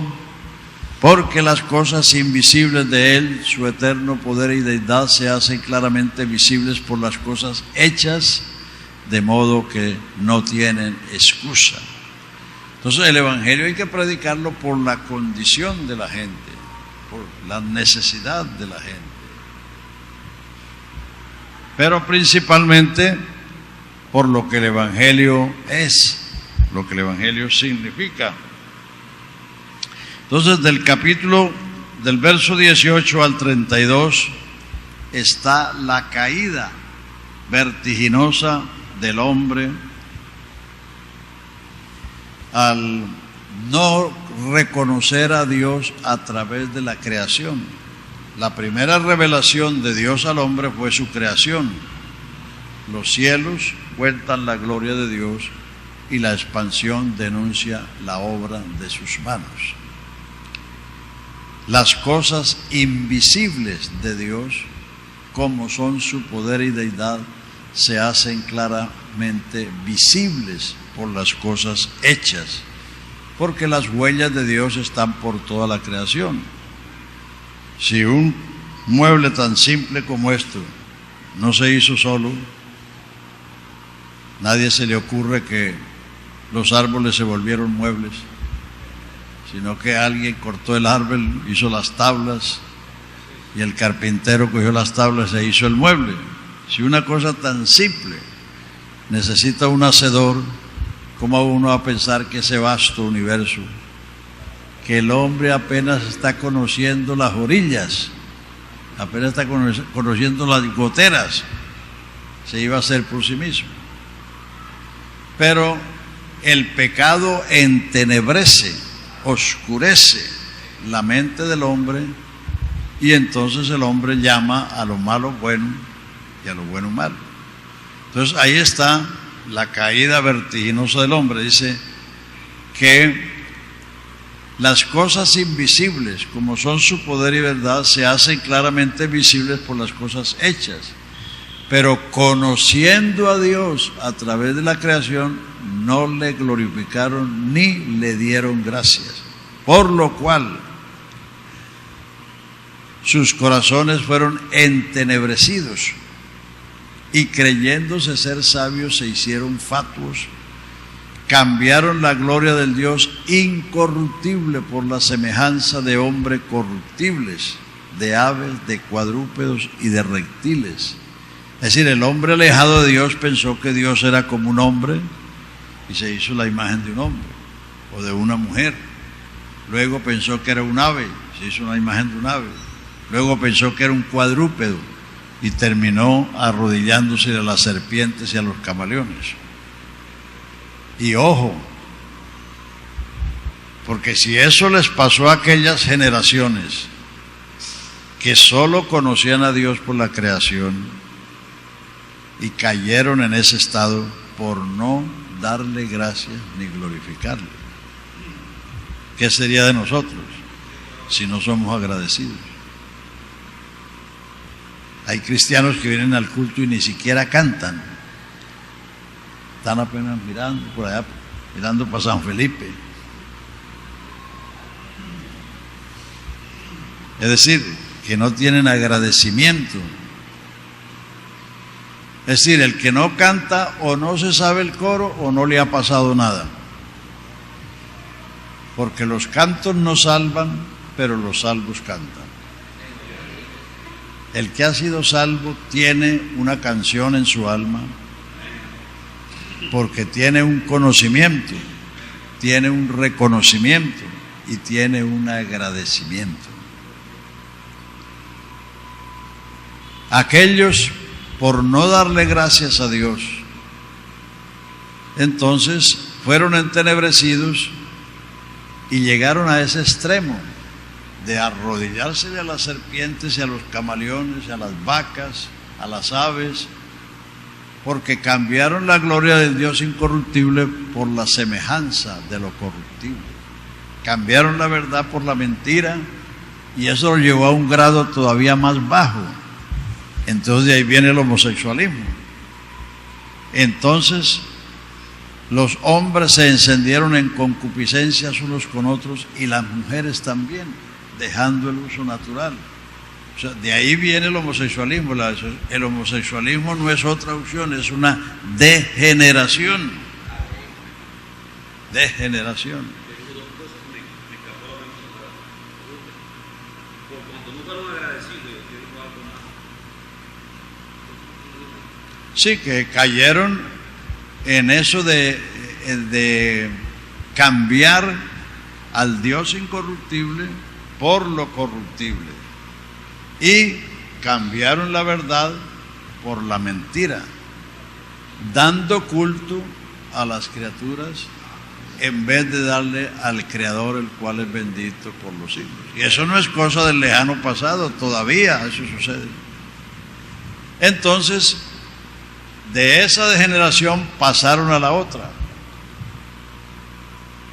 porque las cosas invisibles de Él, su eterno poder y deidad, se hacen claramente visibles por las cosas hechas, de modo que no tienen excusa. Entonces el Evangelio hay que predicarlo por la condición de la gente, por la necesidad de la gente, pero principalmente por lo que el Evangelio es, lo que el Evangelio significa. Entonces del verso 18 al 32 está la caída vertiginosa del hombre al no reconocer a Dios a través de la creación. La primera revelación de Dios al hombre fue su creación. Los cielos cuentan la gloria de Dios y la expansión denuncia la obra de sus manos. Las cosas invisibles de Dios, como son su poder y deidad, se hacen claramente visibles por las cosas hechas, porque las huellas de Dios están por toda la creación. Si un mueble tan simple como esto no se hizo solo, nadie se le ocurre que los árboles se volvieron muebles, sino que alguien cortó el árbol, hizo las tablas, y el carpintero cogió las tablas e hizo el mueble. Si una cosa tan simple necesita un hacedor, ¿cómo uno va a pensar que ese vasto universo, que el hombre apenas está conociendo las orillas, apenas está conociendo las goteras, se iba a hacer por sí mismo? Pero el pecado entenebrece, oscurece la mente del hombre, y entonces el hombre llama a lo malo bueno y a lo bueno malo. Entonces ahí está la caída vertiginosa del hombre. Dice que las cosas invisibles, como son su poder y verdad, se hacen claramente visibles por las cosas hechas, pero conociendo a Dios a través de la creación, no le glorificaron ni le dieron gracias, por lo cual sus corazones fueron entenebrecidos, y creyéndose ser sabios se hicieron fatuos cambiaron la gloria del Dios incorruptible por la semejanza de hombres corruptibles, de aves, de cuadrúpedos y de reptiles. Es decir, el hombre alejado de Dios pensó que Dios era como un hombre y se hizo la imagen de un hombre o de una mujer. Luego pensó que era un ave, se hizo una imagen de un ave. Luego pensó que era un cuadrúpedo y terminó arrodillándose a las serpientes y a los camaleones. Y ojo, porque si eso les pasó a aquellas generaciones que solo conocían a Dios por la creación y cayeron en ese estado por no darle gracias ni glorificarle, ¿qué sería de nosotros si no somos agradecidos? Hay cristianos que vienen al culto y ni siquiera cantan, están apenas mirando por allá, mirando para San Felipe. Es decir, que no tienen agradecimiento. Es decir, el que no canta o no se sabe el coro o no le ha pasado nada. Porque los cantos no salvan, pero los salvos cantan. El que ha sido salvo tiene una canción en su alma, porque tiene un conocimiento, tiene un reconocimiento y tiene un agradecimiento. Aquellos, por no darle gracias a Dios, entonces fueron entenebrecidos y llegaron a ese extremo de arrodillarse a las serpientes y a los camaleones, a las vacas, a las aves, porque cambiaron la gloria del Dios incorruptible por la semejanza de lo corruptible. Cambiaron la verdad por la mentira y eso lo llevó a un grado todavía más bajo. Entonces de ahí viene el homosexualismo. Entonces los hombres se encendieron en concupiscencias unos con otros y las mujeres también, dejando el uso natural. O sea, de ahí viene el homosexualismo. El homosexualismo no es otra opción, es una degeneración. Degeneración. Sí, que cayeron en eso de cambiar al Dios incorruptible por lo corruptible y cambiaron la verdad por la mentira, dando culto a las criaturas en vez de darle al Creador, el cual es bendito por los siglos. Y eso no es cosa del lejano pasado, todavía eso sucede. Entonces, de esa degeneración pasaron a la otra.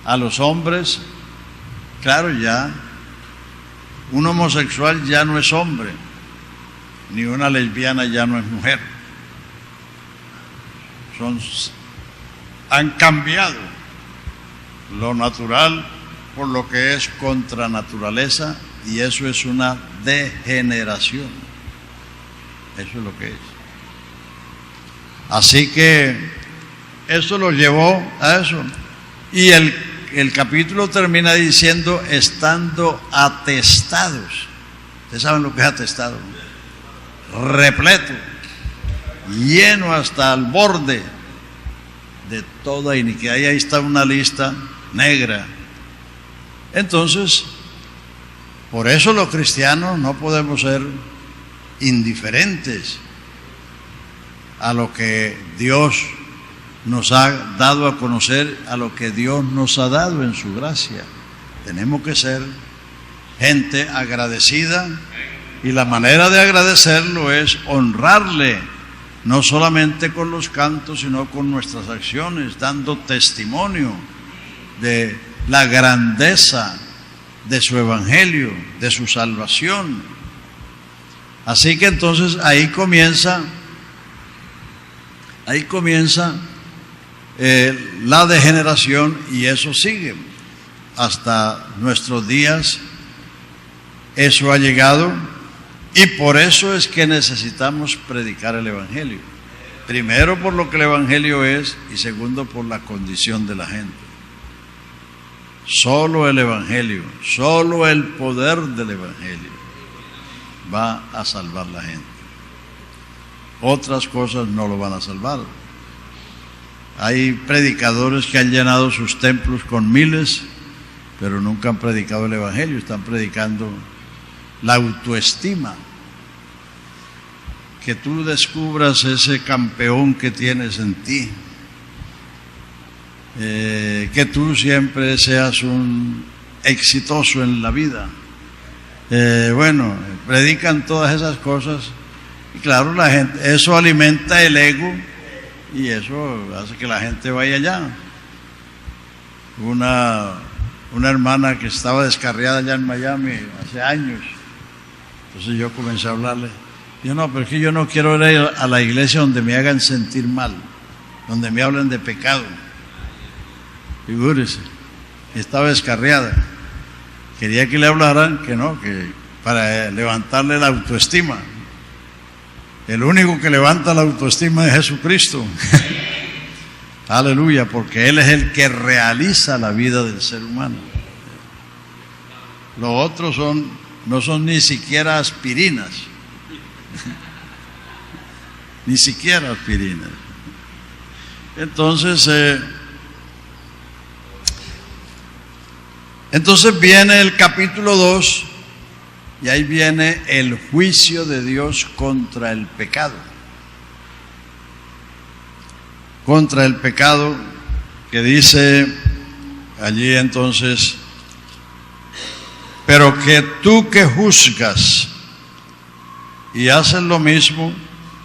A los hombres, claro, ya un homosexual ya no es hombre, ni una lesbiana ya no es mujer. Han cambiado lo natural por lo que es contra naturaleza, y eso es una degeneración. Eso es lo que es. Así que eso lo llevó a eso. Y el capítulo termina diciendo, estando atestados. ¿Ustedes saben lo que es atestado? Repleto, lleno hasta el borde de toda iniquidad. Y ahí está una lista negra. Entonces, por eso los cristianos no podemos ser indiferentes a lo que Dios nos ha dado a conocer, a lo que Dios nos ha dado en su gracia. Tenemos que ser gente agradecida, y la manera de agradecerlo es honrarle, no solamente con los cantos, sino con nuestras acciones, dando testimonio de la grandeza de su evangelio, de su salvación. Así que entonces ahí comienza la degeneración, y eso sigue hasta nuestros días. Eso ha llegado, y por eso es que necesitamos predicar el evangelio. Primero por lo que el Evangelio es y segundo por la condición de la gente. Solo el Evangelio, solo el poder del Evangelio va a salvar la gente. Otras cosas no lo van a salvar. Hay predicadores que han llenado sus templos con miles, pero nunca han predicado el Evangelio, están predicando la autoestima. Que tú descubras ese campeón que tienes en ti. Que tú siempre seas un exitoso en la vida. Bueno, predican todas esas cosas y claro, la gente, eso alimenta el ego y eso hace que la gente vaya allá. Una hermana que estaba descarriada allá en Miami hace años, entonces yo comencé a hablarle. Yo no, pero es que yo no quiero ir a la iglesia donde me hagan sentir mal, donde me hablen de pecado. Figúrese, estaba descarriada. Quería que le hablaran que no, que para levantarle la autoestima. El único que levanta la autoestima es Jesucristo. Aleluya, porque Él es el que realiza la vida del ser humano. Los otros no son ni siquiera aspirinas. Ni siquiera aspirinas. Entonces viene el capítulo 2 y ahí viene el juicio de Dios contra el pecado. Contra el pecado, que dice allí entonces, pero que tú que juzgas y haces lo mismo,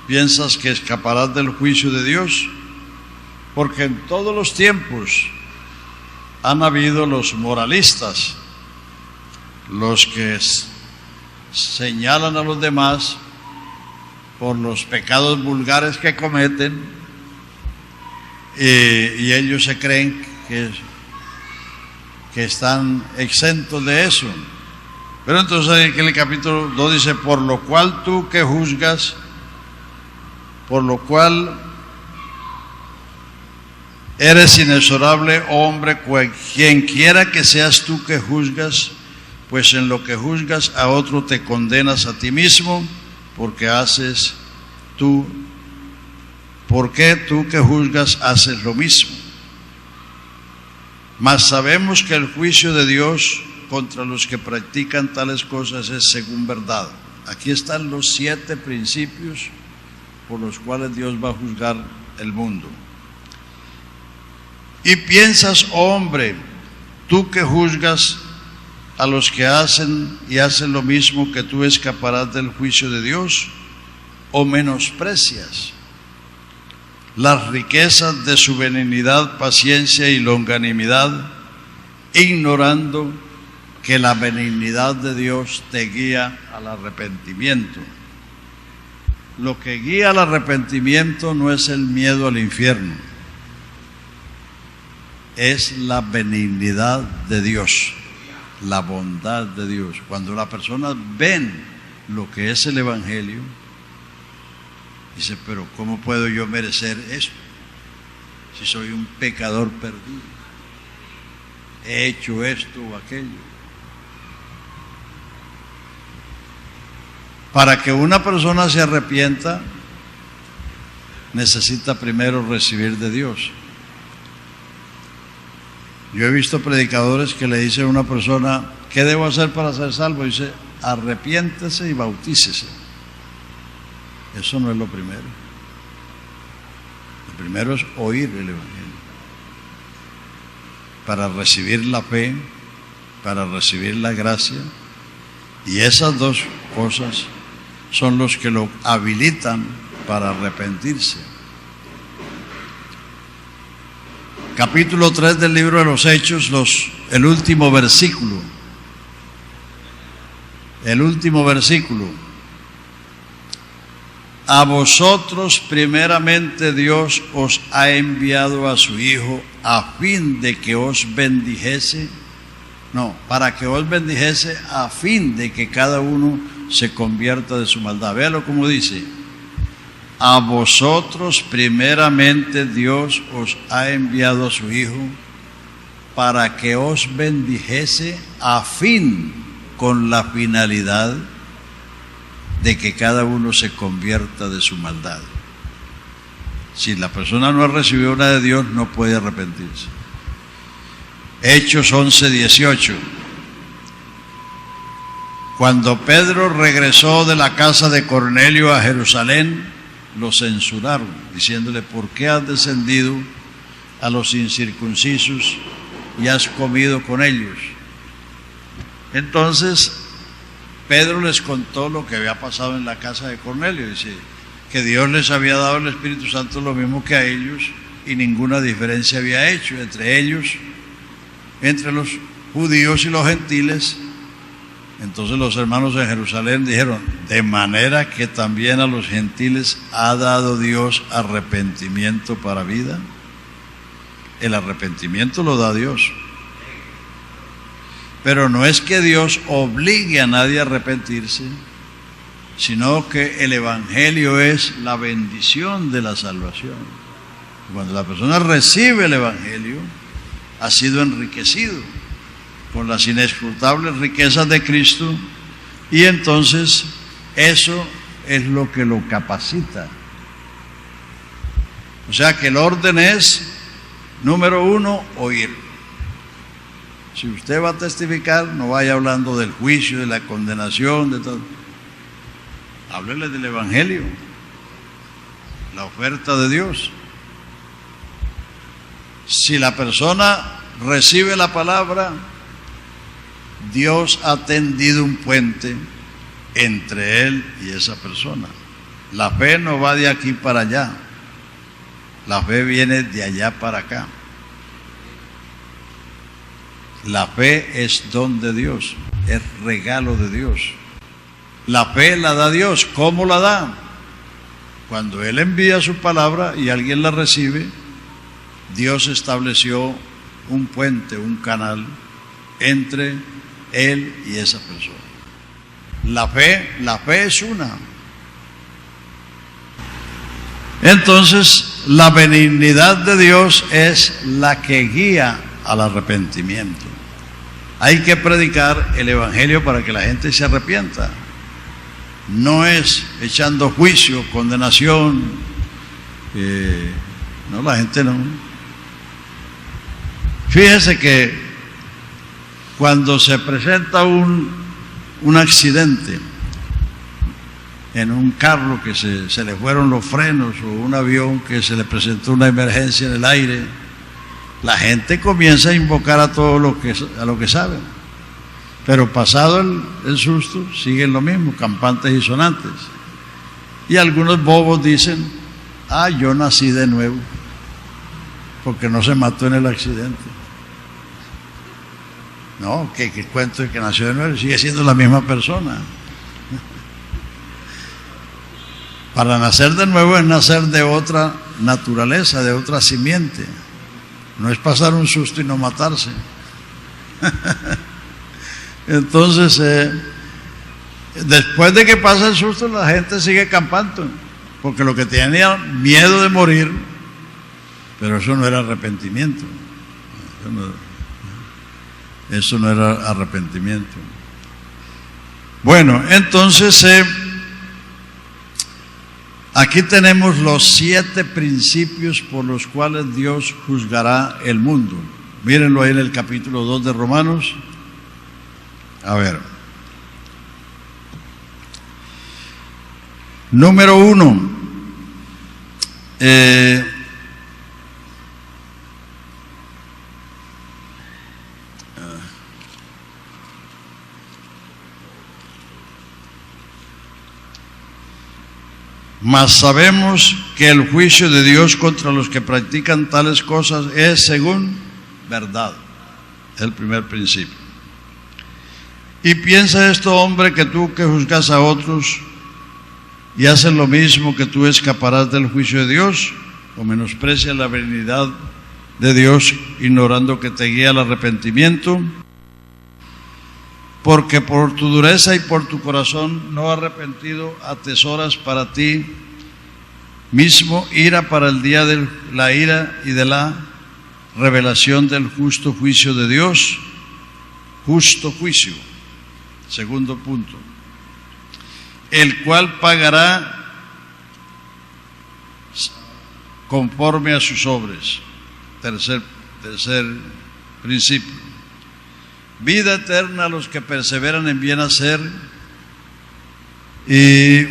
piensas que escaparás del juicio de Dios, porque en todos los tiempos han habido los moralistas, los que señalan a los demás por los pecados vulgares que cometen y ellos se creen que están exentos de eso. Pero entonces en el capítulo 2 dice, por lo cual tú que juzgas, por lo cual eres inexorable, hombre, quien quiera que seas tú que juzgas, pues en lo que juzgas a otro te condenas a ti mismo, porque tú que juzgas haces lo mismo. Mas sabemos que el juicio de Dios contra los que practican tales cosas es según verdad. Aquí están los 7 principios por los cuales Dios va a juzgar el mundo. Y piensas, oh hombre, tú que juzgas a los que hacen lo mismo, que tú escaparás del juicio de Dios, o menosprecias las riquezas de su benignidad, paciencia y longanimidad, ignorando que la benignidad de Dios te guía al arrepentimiento. Lo que guía al arrepentimiento no es el miedo al infierno, es la benignidad de Dios, la bondad de Dios. Cuando las personas ven lo que es el Evangelio, dice, pero ¿cómo puedo yo merecer esto? Si soy un pecador perdido, he hecho esto o aquello. Para que una persona se arrepienta, necesita primero recibir de Dios. Yo he visto predicadores que le dicen a una persona, ¿qué debo hacer para ser salvo? Y dice, arrepiéntese y bautícese. Eso no es lo primero. Lo primero es oír el Evangelio. Para recibir la fe, para recibir la gracia. Y esas dos cosas son los que lo habilitan para arrepentirse. Capítulo 3 del libro de los Hechos, el último versículo. El último versículo. A vosotros primeramente Dios os ha enviado a su Hijo a fin de que os bendijese. No, para que os bendijese a fin de que cada uno se convierta de su maldad. Véalo como dice. a vosotros primeramente Dios os ha enviado a su Hijo para que os bendijese a fin, con la finalidad de que cada uno se convierta de su maldad. Si la persona no ha recibido una de Dios, no puede arrepentirse. Hechos 11:18. Cuando Pedro regresó de la casa de Cornelio a Jerusalén, lo censuraron, diciéndole: ¿por qué has descendido a los incircuncisos y has comido con ellos? Entonces Pedro les contó lo que había pasado en la casa de Cornelio. Dice que Dios les había dado el Espíritu Santo lo mismo que a ellos, y ninguna diferencia había hecho entre ellos, entre los judíos y los gentiles. Entonces los hermanos de Jerusalén dijeron: de manera que también a los gentiles ha dado Dios arrepentimiento para vida. El arrepentimiento lo da Dios. Pero no es que Dios obligue a nadie a arrepentirse, sino que el Evangelio es la bendición de la salvación. Cuando la persona recibe el Evangelio, ha sido enriquecido con las inescrutables riquezas de Cristo, y entonces eso es lo que lo capacita. O sea que el orden es, número uno, oír. Si usted va a testificar, no vaya hablando del juicio, de la condenación, de todo. Háblele del Evangelio, la oferta de Dios. Si la persona recibe la palabra, Dios ha tendido un puente entre él y esa persona. La fe no va de aquí para allá, la fe viene de allá para acá. La fe es don de Dios, es regalo de Dios. La fe la da Dios. ¿Cómo la da? Cuando Él envía su palabra y alguien la recibe, Dios estableció un puente, un canal entre Él y esa persona. La fe es una. Entonces, la benignidad de Dios es la que guía al arrepentimiento. Hay que predicar el Evangelio para que la gente se arrepienta. No es echando juicio, condenación. No, la gente no. Fíjese que cuando se presenta un accidente en un carro que se le fueron los frenos, o un avión que se le presentó una emergencia en el aire, la gente comienza a invocar a todo lo que saben. Pero pasado el susto, siguen lo mismo, campantes y sonantes. Y algunos bobos dicen: yo nací de nuevo, porque no se mató en el accidente. No, que cuento de que nació de nuevo, sigue siendo la misma persona. Para nacer de nuevo es nacer de otra naturaleza, de otra simiente. No es pasar un susto y no matarse. Entonces, después de que pasa el susto, la gente sigue campando, porque lo que tenía miedo de morir, pero eso no era arrepentimiento. Eso no era arrepentimiento. Bueno, entonces aquí tenemos los 7 principios por los cuales Dios juzgará el mundo. Mírenlo ahí en el capítulo 2 de Romanos. A ver. Número 1. Mas sabemos que el juicio de Dios contra los que practican tales cosas es según verdad. Es el primer principio. Y piensa esto, hombre, que tú que juzgas a otros y haces lo mismo, que tú escaparás del juicio de Dios, o menosprecias la benignidad de Dios, ignorando que te guía al arrepentimiento, porque por tu dureza y por tu corazón no arrepentido atesoras para ti mismo ira para el día de la ira y de la revelación del justo juicio de Dios. Justo juicio. Segundo punto. El cual pagará conforme a sus obras. Tercer principio. Vida eterna a los que perseveran en bien hacer y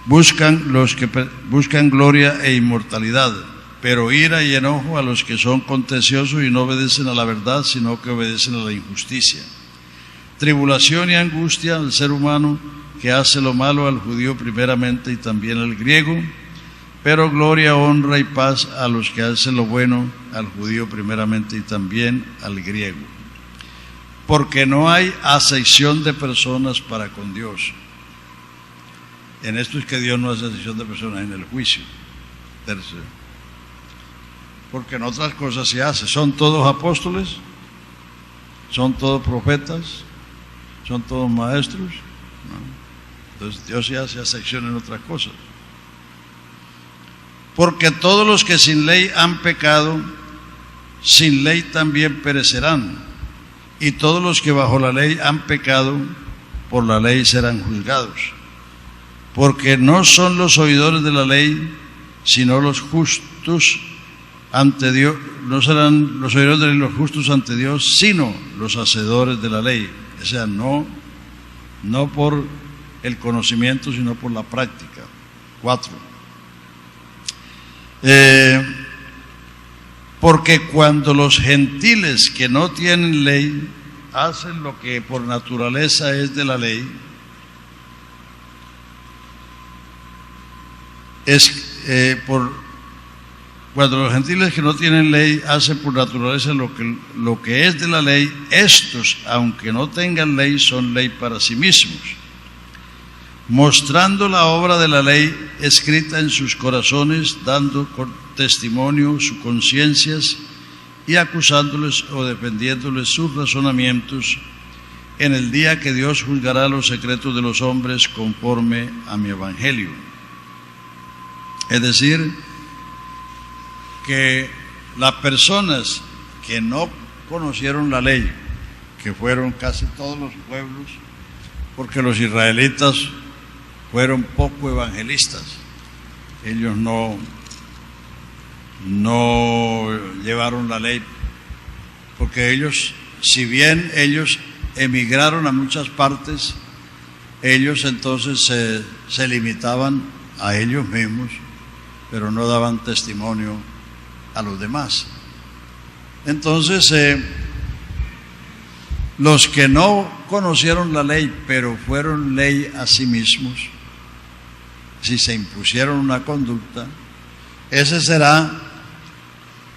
los que buscan gloria e inmortalidad, pero ira y enojo a los que son contenciosos y no obedecen a la verdad, sino que obedecen a la injusticia. Tribulación y angustia al ser humano que hace lo malo, al judío primeramente y también al griego, pero gloria, honra y paz a los que hacen lo bueno, al judío primeramente y también al griego. Porque no hay acepción de personas para con Dios. En esto es que Dios no hace acepción de personas en el juicio. Tercero. Porque en otras cosas se hace. ¿Son todos apóstoles? ¿Son todos profetas? ¿Son todos maestros? No. Entonces Dios sí hace acepción en otras cosas. Porque todos los que sin ley han pecado, sin ley también perecerán. Y todos los que bajo la ley han pecado, por la ley serán juzgados. Porque no son los oidores de la ley, sino los justos ante Dios. No serán los oidores de la ley los justos ante Dios, sino los hacedores de la ley. O sea, no por el conocimiento, sino por la práctica. 4. Porque cuando los gentiles que no tienen ley hacen lo que por naturaleza es de la ley, cuando los gentiles que no tienen ley hacen por naturaleza lo que es de la ley, estos, aunque no tengan ley, son ley para sí mismos, mostrando la obra de la ley escrita en sus corazones, dando testimonio sus conciencias y acusándoles o defendiéndoles sus razonamientos en el día que Dios juzgará los secretos de los hombres conforme a mi evangelio. Es decir, que las personas que no conocieron la ley, que fueron casi todos los pueblos, porque los israelitas fueron poco evangelistas, ellos no llevaron la ley, porque ellos, si bien ellos emigraron a muchas partes, ellos entonces se limitaban a ellos mismos, pero no daban testimonio a los demás. Entonces, los que no conocieron la ley, pero fueron ley a sí mismos, si se impusieron una conducta, ese será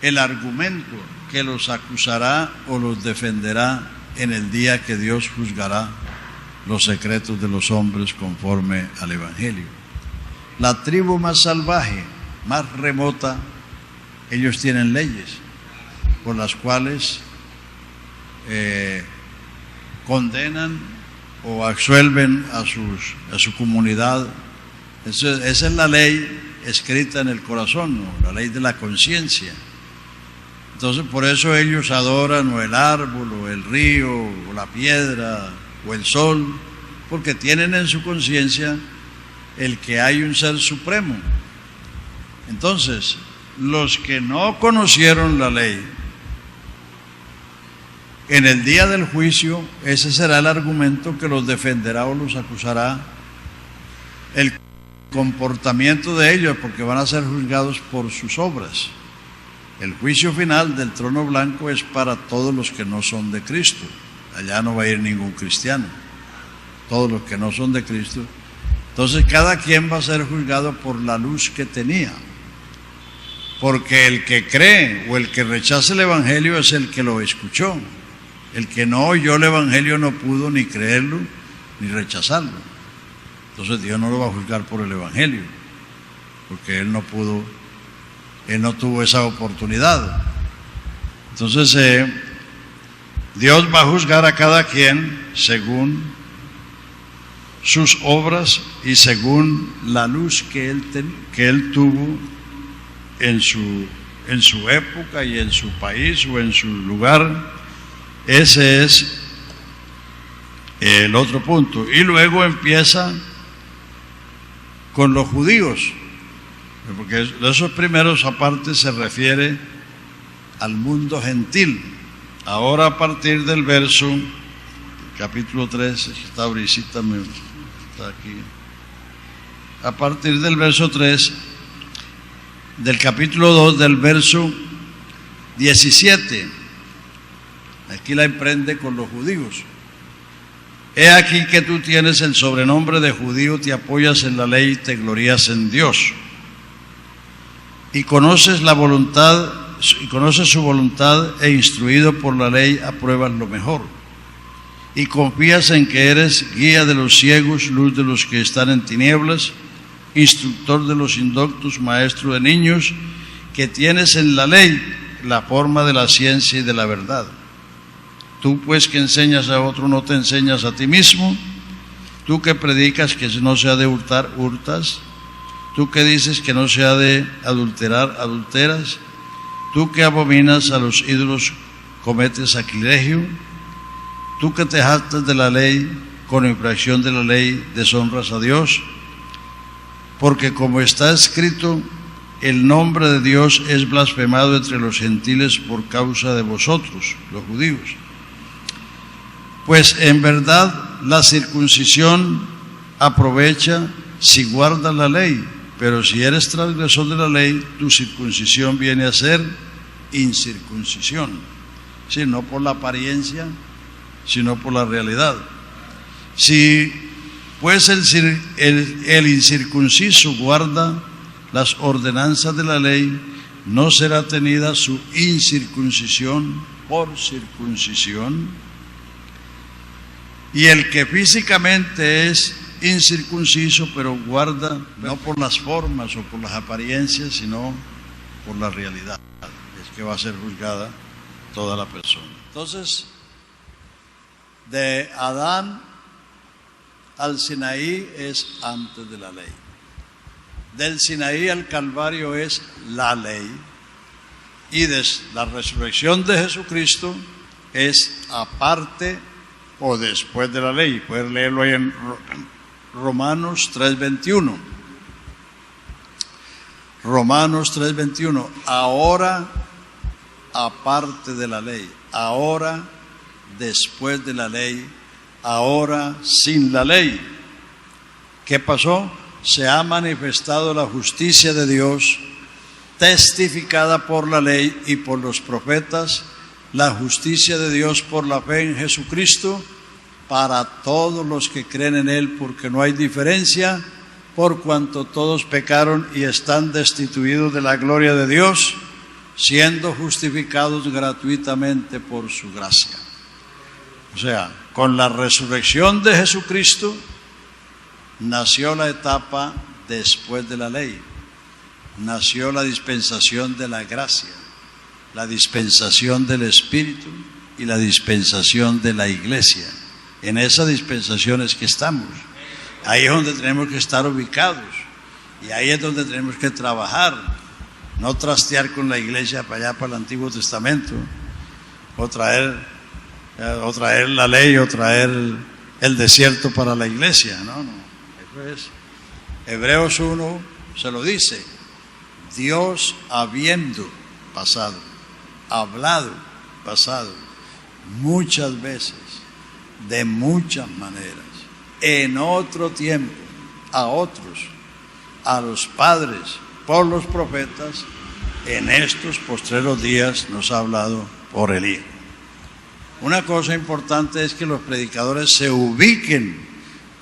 el argumento que los acusará o los defenderá en el día que Dios juzgará los secretos de los hombres conforme al Evangelio. La tribu más salvaje, más remota, ellos tienen leyes por las cuales condenan o absuelven a su comunidad. Esa es la ley escrita en el corazón, ¿no? La ley de la conciencia. Entonces, por eso ellos adoran o el árbol, o el río, o la piedra, o el sol, porque tienen en su conciencia el que hay un ser supremo. Entonces, los que no conocieron la ley, en el día del juicio, ese será el argumento que los defenderá o los acusará, el comportamiento de ellos, porque van a ser juzgados por sus obras. El juicio final del trono blanco es para todos los que no son de Cristo. Allá no va a ir ningún cristiano, todos los que no son de Cristo. Entonces cada quien va a ser juzgado por la luz que tenía, porque el que cree o el que rechaza el Evangelio es el que lo escuchó. El que no oyó el Evangelio no pudo ni creerlo ni rechazarlo. Entonces Dios no lo va a juzgar por el Evangelio, porque él no tuvo esa oportunidad. Entonces Dios va a juzgar a cada quien según sus obras y según la luz que él tuvo en su época y en su país o en su lugar. Ese es el otro punto. Y luego empieza con los judíos, porque de esos primeros aparte se refiere al mundo gentil. Ahora a partir del verso, capítulo 3, está Brisita, está aquí. A partir del verso 3, del capítulo 2, del verso 17, aquí la emprende con los judíos. He aquí que tú tienes el sobrenombre de judío, te apoyas en la ley y te glorías en Dios. Y conoces la voluntad, y conoces su voluntad, e instruido por la ley apruebas lo mejor. Y confías en que eres guía de los ciegos, luz de los que están en tinieblas, instructor de los indoctos, maestro de niños, que tienes en la ley la forma de la ciencia y de la verdad. Tú pues que enseñas a otro, no te enseñas a ti mismo. Tú que predicas que no se ha de hurtar, hurtas. Tú que dices que no se ha de adulterar, adulteras. Tú que abominas a los ídolos, cometes sacrilegio. Tú que te jactas de la ley, con infracción de la ley deshonras a Dios. Porque como está escrito, el nombre de Dios es blasfemado entre los gentiles por causa de vosotros, los judíos. Pues en verdad la circuncisión aprovecha si guardas la ley, pero si eres transgresor de la ley, tu circuncisión viene a ser incircuncisión. Sí, no por la apariencia, sino por la realidad. Si pues el incircunciso guarda las ordenanzas de la ley, no será tenida su incircuncisión por circuncisión. Y el que físicamente es incircunciso, pero guarda no por las formas o por las apariencias, sino por la realidad, es que va a ser juzgada toda la persona. Entonces, de Adán al Sinaí es antes de la ley. Del Sinaí al Calvario es la ley. Y la resurrección de Jesucristo es aparte o después de la ley. Pueden leerlo ahí en Romanos 3:21. Romanos 3:21. Ahora aparte de la ley, ahora después de la ley, ahora sin la ley. ¿Qué pasó? Se ha manifestado la justicia de Dios, testificada por la ley y por los profetas, la justicia de Dios por la fe en Jesucristo, para todos los que creen en Él, porque no hay diferencia, por cuanto todos pecaron y están destituidos de la gloria de Dios, siendo justificados gratuitamente por su gracia. O sea, con la resurrección de Jesucristo nació la etapa después de la ley, nació la dispensación de la gracia, la dispensación del Espíritu y la dispensación de la iglesia. En esa dispensación es que estamos. Ahí es donde tenemos que estar ubicados y ahí es donde tenemos que trabajar, no trastear con la iglesia para allá, para el Antiguo Testamento, o traer la ley o traer el desierto para la iglesia. No, eso es. Hebreos 1 se lo dice: Dios habiendo pasado, hablado pasado, muchas veces, de muchas maneras, en otro tiempo, a otros, a los padres, por los profetas, en estos postreros días nos ha hablado por el Hijo. Una cosa importante es que los predicadores se ubiquen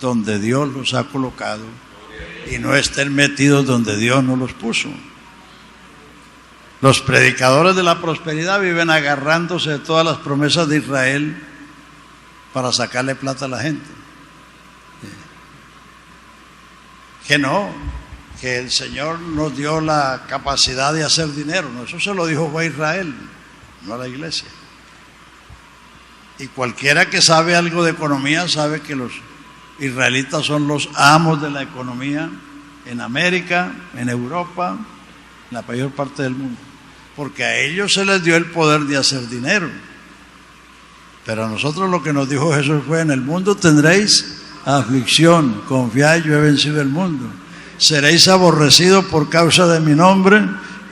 donde Dios los ha colocado y no estén metidos donde Dios no los puso. Los predicadores de la prosperidad viven agarrándose de todas las promesas de Israel para sacarle plata a la gente. Que no, que el Señor nos dio la capacidad de hacer dinero. No, eso se lo dijo fue a Israel, no a la iglesia. Y cualquiera que sabe algo de economía sabe que los israelitas son los amos de la economía en América, en Europa, en la mayor parte del mundo, porque a ellos se les dio el poder de hacer dinero. Pero a nosotros lo que nos dijo Jesús fue: en el mundo tendréis aflicción, confiad, yo he vencido el mundo. Seréis aborrecidos por causa de mi nombre,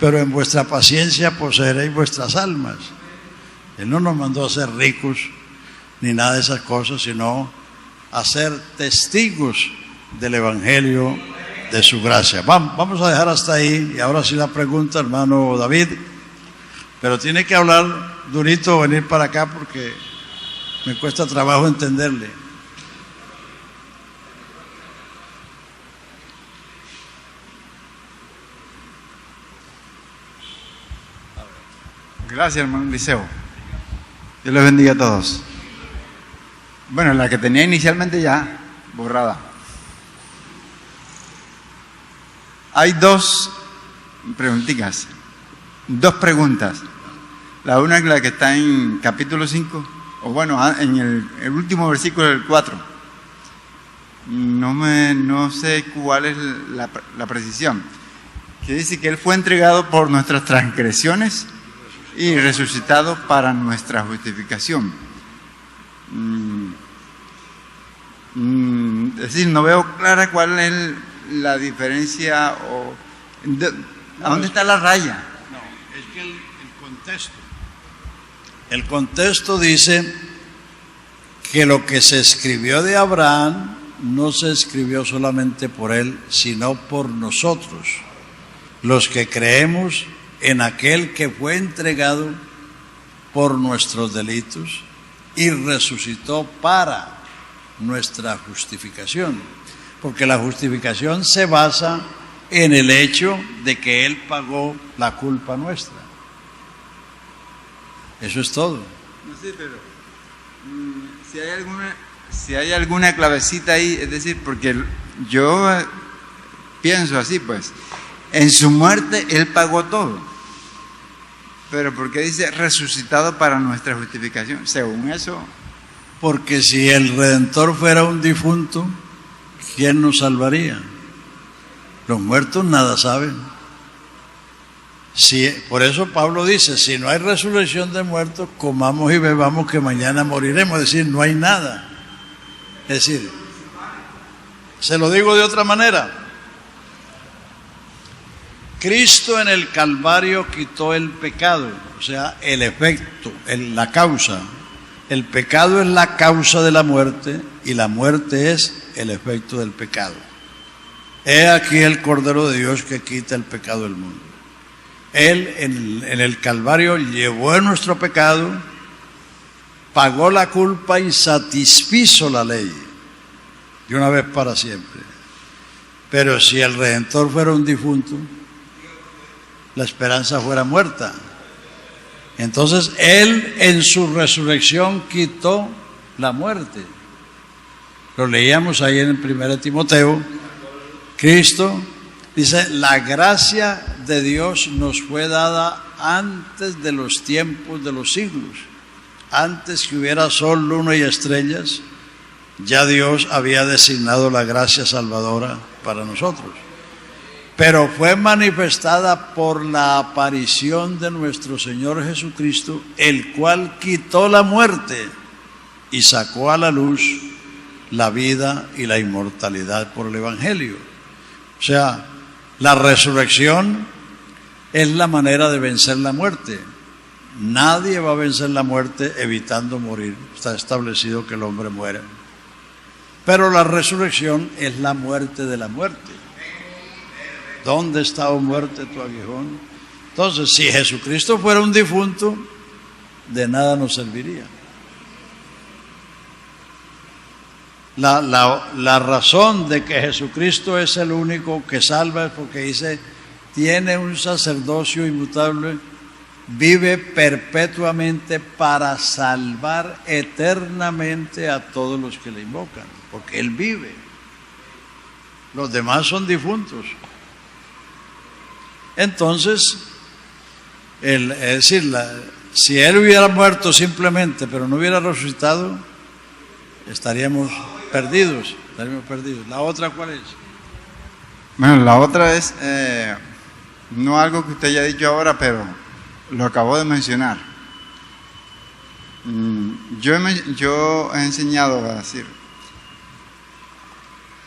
pero en vuestra paciencia poseeréis vuestras almas. Él no nos mandó a ser ricos ni nada de esas cosas, sino a ser testigos del Evangelio de su gracia. Vamos a dejar hasta ahí. Y ahora sí la pregunta, hermano David, pero tiene que hablar durito o venir para acá porque me cuesta trabajo entenderle. Gracias, hermano Liceo. Dios les bendiga a todos. Bueno, la que tenía inicialmente ya borrada. Hay dos preguntitas, dos preguntas. La una es la que está en capítulo 5, o bueno, en el último versículo del 4. No sé cuál es la precisión. Que dice que Él fue entregado por nuestras transgresiones y resucitado para nuestra justificación. Es decir, no veo clara cuál es la diferencia o ¿a dónde está la raya? No, es que el contexto dice que lo que se escribió de Abraham no se escribió solamente por él, sino por nosotros, los que creemos en aquel que fue entregado por nuestros delitos y resucitó para nuestra justificación, porque la justificación se basa en el hecho de que Él pagó la culpa nuestra. Eso es todo. No sé, pero si hay alguna clavecita ahí, es decir, porque yo pienso así, pues, en su muerte Él pagó todo. Pero ¿por qué dice resucitado para nuestra justificación? Según eso. Porque si el Redentor fuera un difunto, ¿quién nos salvaría? Los muertos nada saben. Por eso Pablo dice: si no hay resurrección de muertos, comamos y bebamos que mañana moriremos. Es decir, no hay nada. Es decir, se lo digo de otra manera. Cristo en el Calvario quitó el pecado, o sea, el efecto, la causa. El pecado es la causa de la muerte y la muerte es el efecto del pecado. He aquí el Cordero de Dios que quita el pecado del mundo. Él en el Calvario llevó nuestro pecado, pagó la culpa y satisfizo la ley de una vez para siempre. Pero si el Redentor fuera un difunto, la esperanza fuera muerta. Entonces Él en su resurrección quitó la muerte. Lo leíamos ahí en 1 Timoteo. Cristo dice: la gracia de Dios nos fue dada antes de los tiempos de los siglos. Antes que hubiera sol, luna y estrellas, ya Dios había designado la gracia salvadora para nosotros. Pero fue manifestada por la aparición de nuestro Señor Jesucristo, el cual quitó la muerte y sacó a la luz la vida y la inmortalidad por el Evangelio. O sea, la resurrección es la manera de vencer la muerte. Nadie va a vencer la muerte evitando morir. Está establecido que el hombre muere. Pero la resurrección es la muerte de la muerte. ¿Dónde está, oh muerte, tu aguijón? Entonces, si Jesucristo fuera un difunto, de nada nos serviría. La razón de que Jesucristo es el único que salva es porque dice: tiene un sacerdocio inmutable, vive perpetuamente para salvar eternamente a todos los que le invocan, porque Él vive. Los demás son difuntos. Entonces, es decir, si Él hubiera muerto simplemente, pero no hubiera resucitado, estaríamos perdidos. Estaremos perdidos. ¿La otra cuál es? Bueno, la otra es, no algo que usted haya dicho ahora, pero lo acabo de mencionar. Yo he enseñado a decir,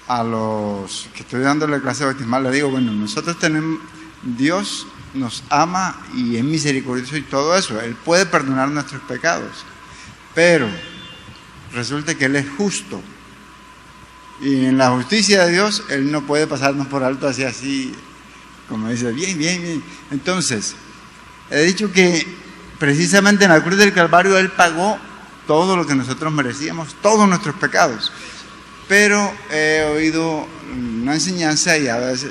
a los que estoy dándole clase bautismal, le digo, bueno, nosotros tenemos, Dios nos ama y es misericordioso y todo eso, Él puede perdonar nuestros pecados, pero resulta que Él es justo. Y en la justicia de Dios, Él no puede pasarnos por alto así, como dice, bien. Entonces, he dicho que precisamente en la cruz del Calvario Él pagó todo lo que nosotros merecíamos, todos nuestros pecados. Pero he oído una enseñanza y a veces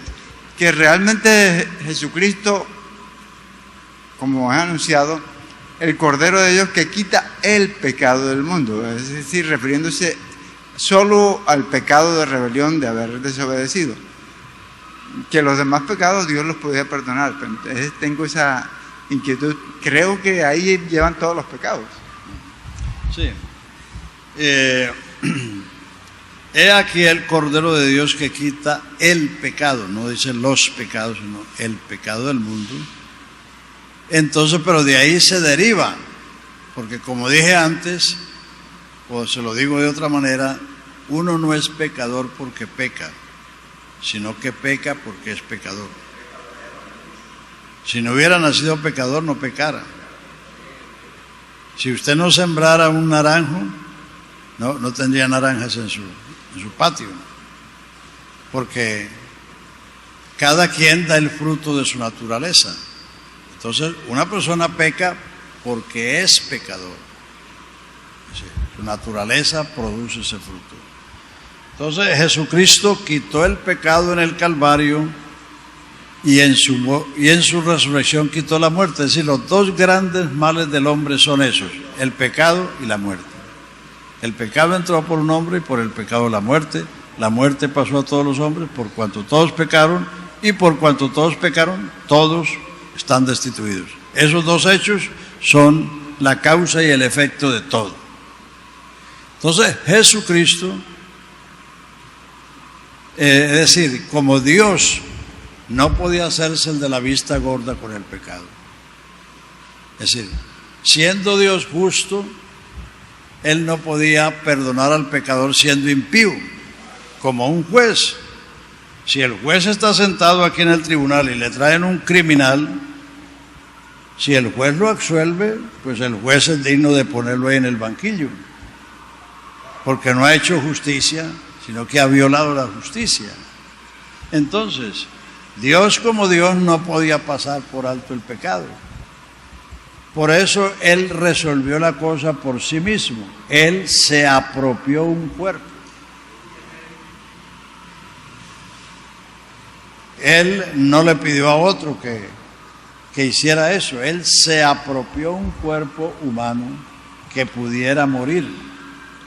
que realmente Jesucristo, como he anunciado, el Cordero de Dios que quita el pecado del mundo, es decir, refiriéndose solo al pecado de rebelión de haber desobedecido, que los demás pecados Dios los podía perdonar. Pero entonces tengo esa inquietud, creo que ahí llevan todos los pecados. Sí. He aquí el Cordero de Dios que quita el pecado, no dice los pecados, sino el pecado del mundo. Entonces, pero de ahí se deriva, porque como dije antes, o se lo digo de otra manera, uno no es pecador porque peca, sino que peca porque es pecador. Si no hubiera nacido pecador, no pecara. Si usted no sembrara un naranjo, no tendría naranjas en su patio, porque cada quien da el fruto de su naturaleza. Entonces, una persona peca porque es pecador. Su naturaleza produce ese fruto. Entonces, Jesucristo quitó el pecado en el Calvario y en su resurrección quitó la muerte. Es decir, los dos grandes males del hombre son esos: el pecado y la muerte. El pecado entró por un hombre y por el pecado la muerte. La muerte pasó a todos los hombres por cuanto todos pecaron, y por cuanto todos pecaron, todos están destituidos. Esos dos hechos son la causa y el efecto de todo. Entonces, Jesucristo, es decir, como Dios no podía hacerse el de la vista gorda con el pecado. Es decir, siendo Dios justo, Él no podía perdonar al pecador siendo impío, como un juez. Si el juez está sentado aquí en el tribunal y le traen un criminal, si el juez lo absuelve, pues el juez es digno de ponerlo ahí en el banquillo, porque no ha hecho justicia, sino que ha violado la justicia. Entonces, Dios como Dios no podía pasar por alto el pecado. Por eso Él resolvió la cosa por sí mismo. Él se apropió un cuerpo. Él no le pidió a otro que hiciera eso. Él se apropió un cuerpo humano que pudiera morir,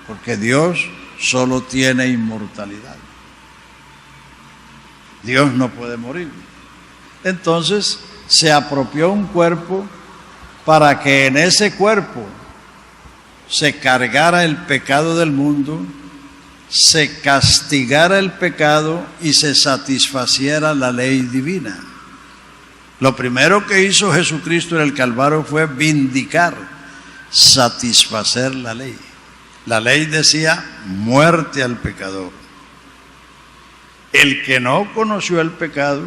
porque Dios solo tiene inmortalidad. Dios no puede morir. Entonces se apropió un cuerpo para que en ese cuerpo se cargara el pecado del mundo, se castigara el pecado y se satisfaciera la ley divina. Lo primero que hizo Jesucristo en el Calvario fue vindicar, satisfacer la ley. La ley decía muerte al pecador. El que no conoció el pecado,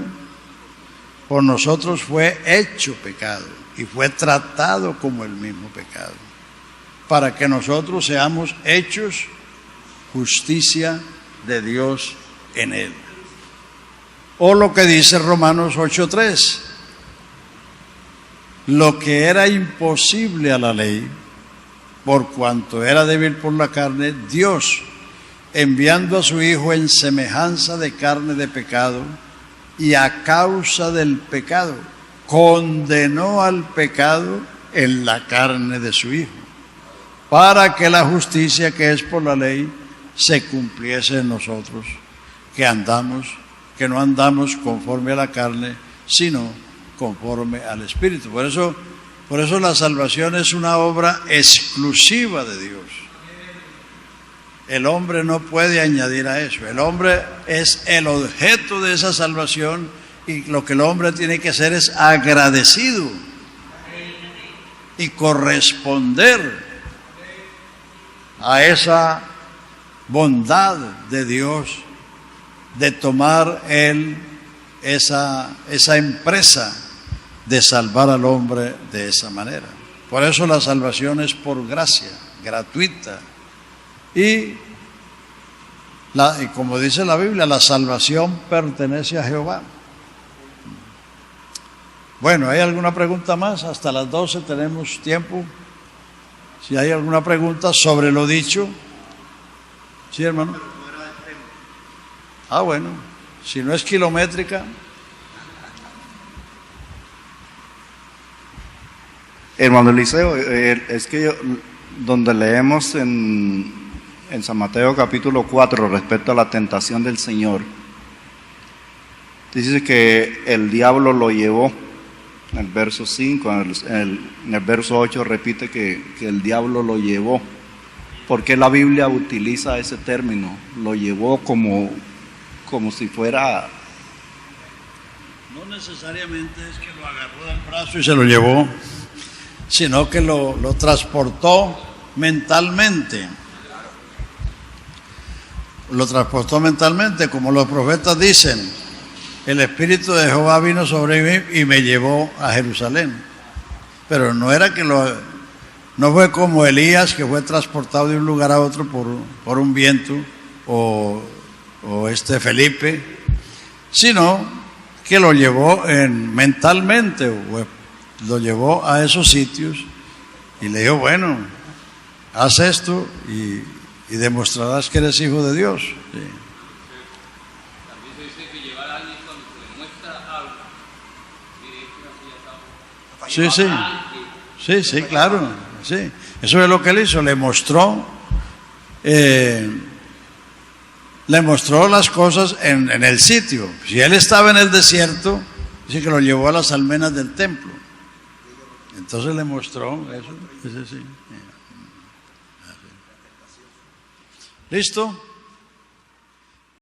por nosotros fue hecho pecado y fue tratado como el mismo pecado, para que nosotros seamos hechos justicia de Dios en Él. O lo que dice Romanos 8:3, lo que era imposible a la ley, por cuanto era débil por la carne, Dios, enviando a su Hijo en semejanza de carne de pecado, y a causa del pecado, condenó al pecado en la carne de su Hijo, para que la justicia que es por la ley se cumpliese en nosotros, que no andamos conforme a la carne, sino conforme al Espíritu. Por eso la salvación es una obra exclusiva de Dios. El hombre no puede añadir a eso. El hombre es el objeto de esa salvación y lo que el hombre tiene que hacer es agradecido y corresponder a esa bondad de Dios de tomar él esa empresa de salvar al hombre de esa manera. Por eso la salvación es por gracia, gratuita. Y como dice la Biblia, la salvación pertenece a Jehová. Bueno, ¿hay alguna pregunta más? Hasta las 12 tenemos tiempo. Si hay alguna pregunta sobre lo dicho. Sí, hermano. Ah, bueno, si no es kilométrica. Hermano Eliseo, es que donde leemos en San Mateo capítulo 4 respecto a la tentación del Señor, dice que el diablo lo llevó, en el verso 5, en el verso 8 repite que el diablo lo llevó. ¿Por qué la Biblia utiliza ese término? Lo llevó como si fuera... No necesariamente es que lo agarró del brazo y se lo llevó, sino que lo transportó mentalmente. Lo transportó mentalmente, como los profetas dicen, el Espíritu de Jehová vino sobre mí y me llevó a Jerusalén. Pero no era que no fue como Elías, que fue transportado de un lugar a otro por un viento, o Felipe, sino que lo llevó mentalmente, lo llevó a esos sitios y le dijo, bueno, haz esto y demostrarás que eres hijo de Dios. Sí. También se dice que llevar a alguien cuando se le muestra algo. Sí, claro. Sí. Eso es lo que él hizo, le mostró las cosas en el sitio. Si él estaba en el desierto, dice que lo llevó a las almenas del templo. Entonces le mostró eso. Sí. ¿Listo?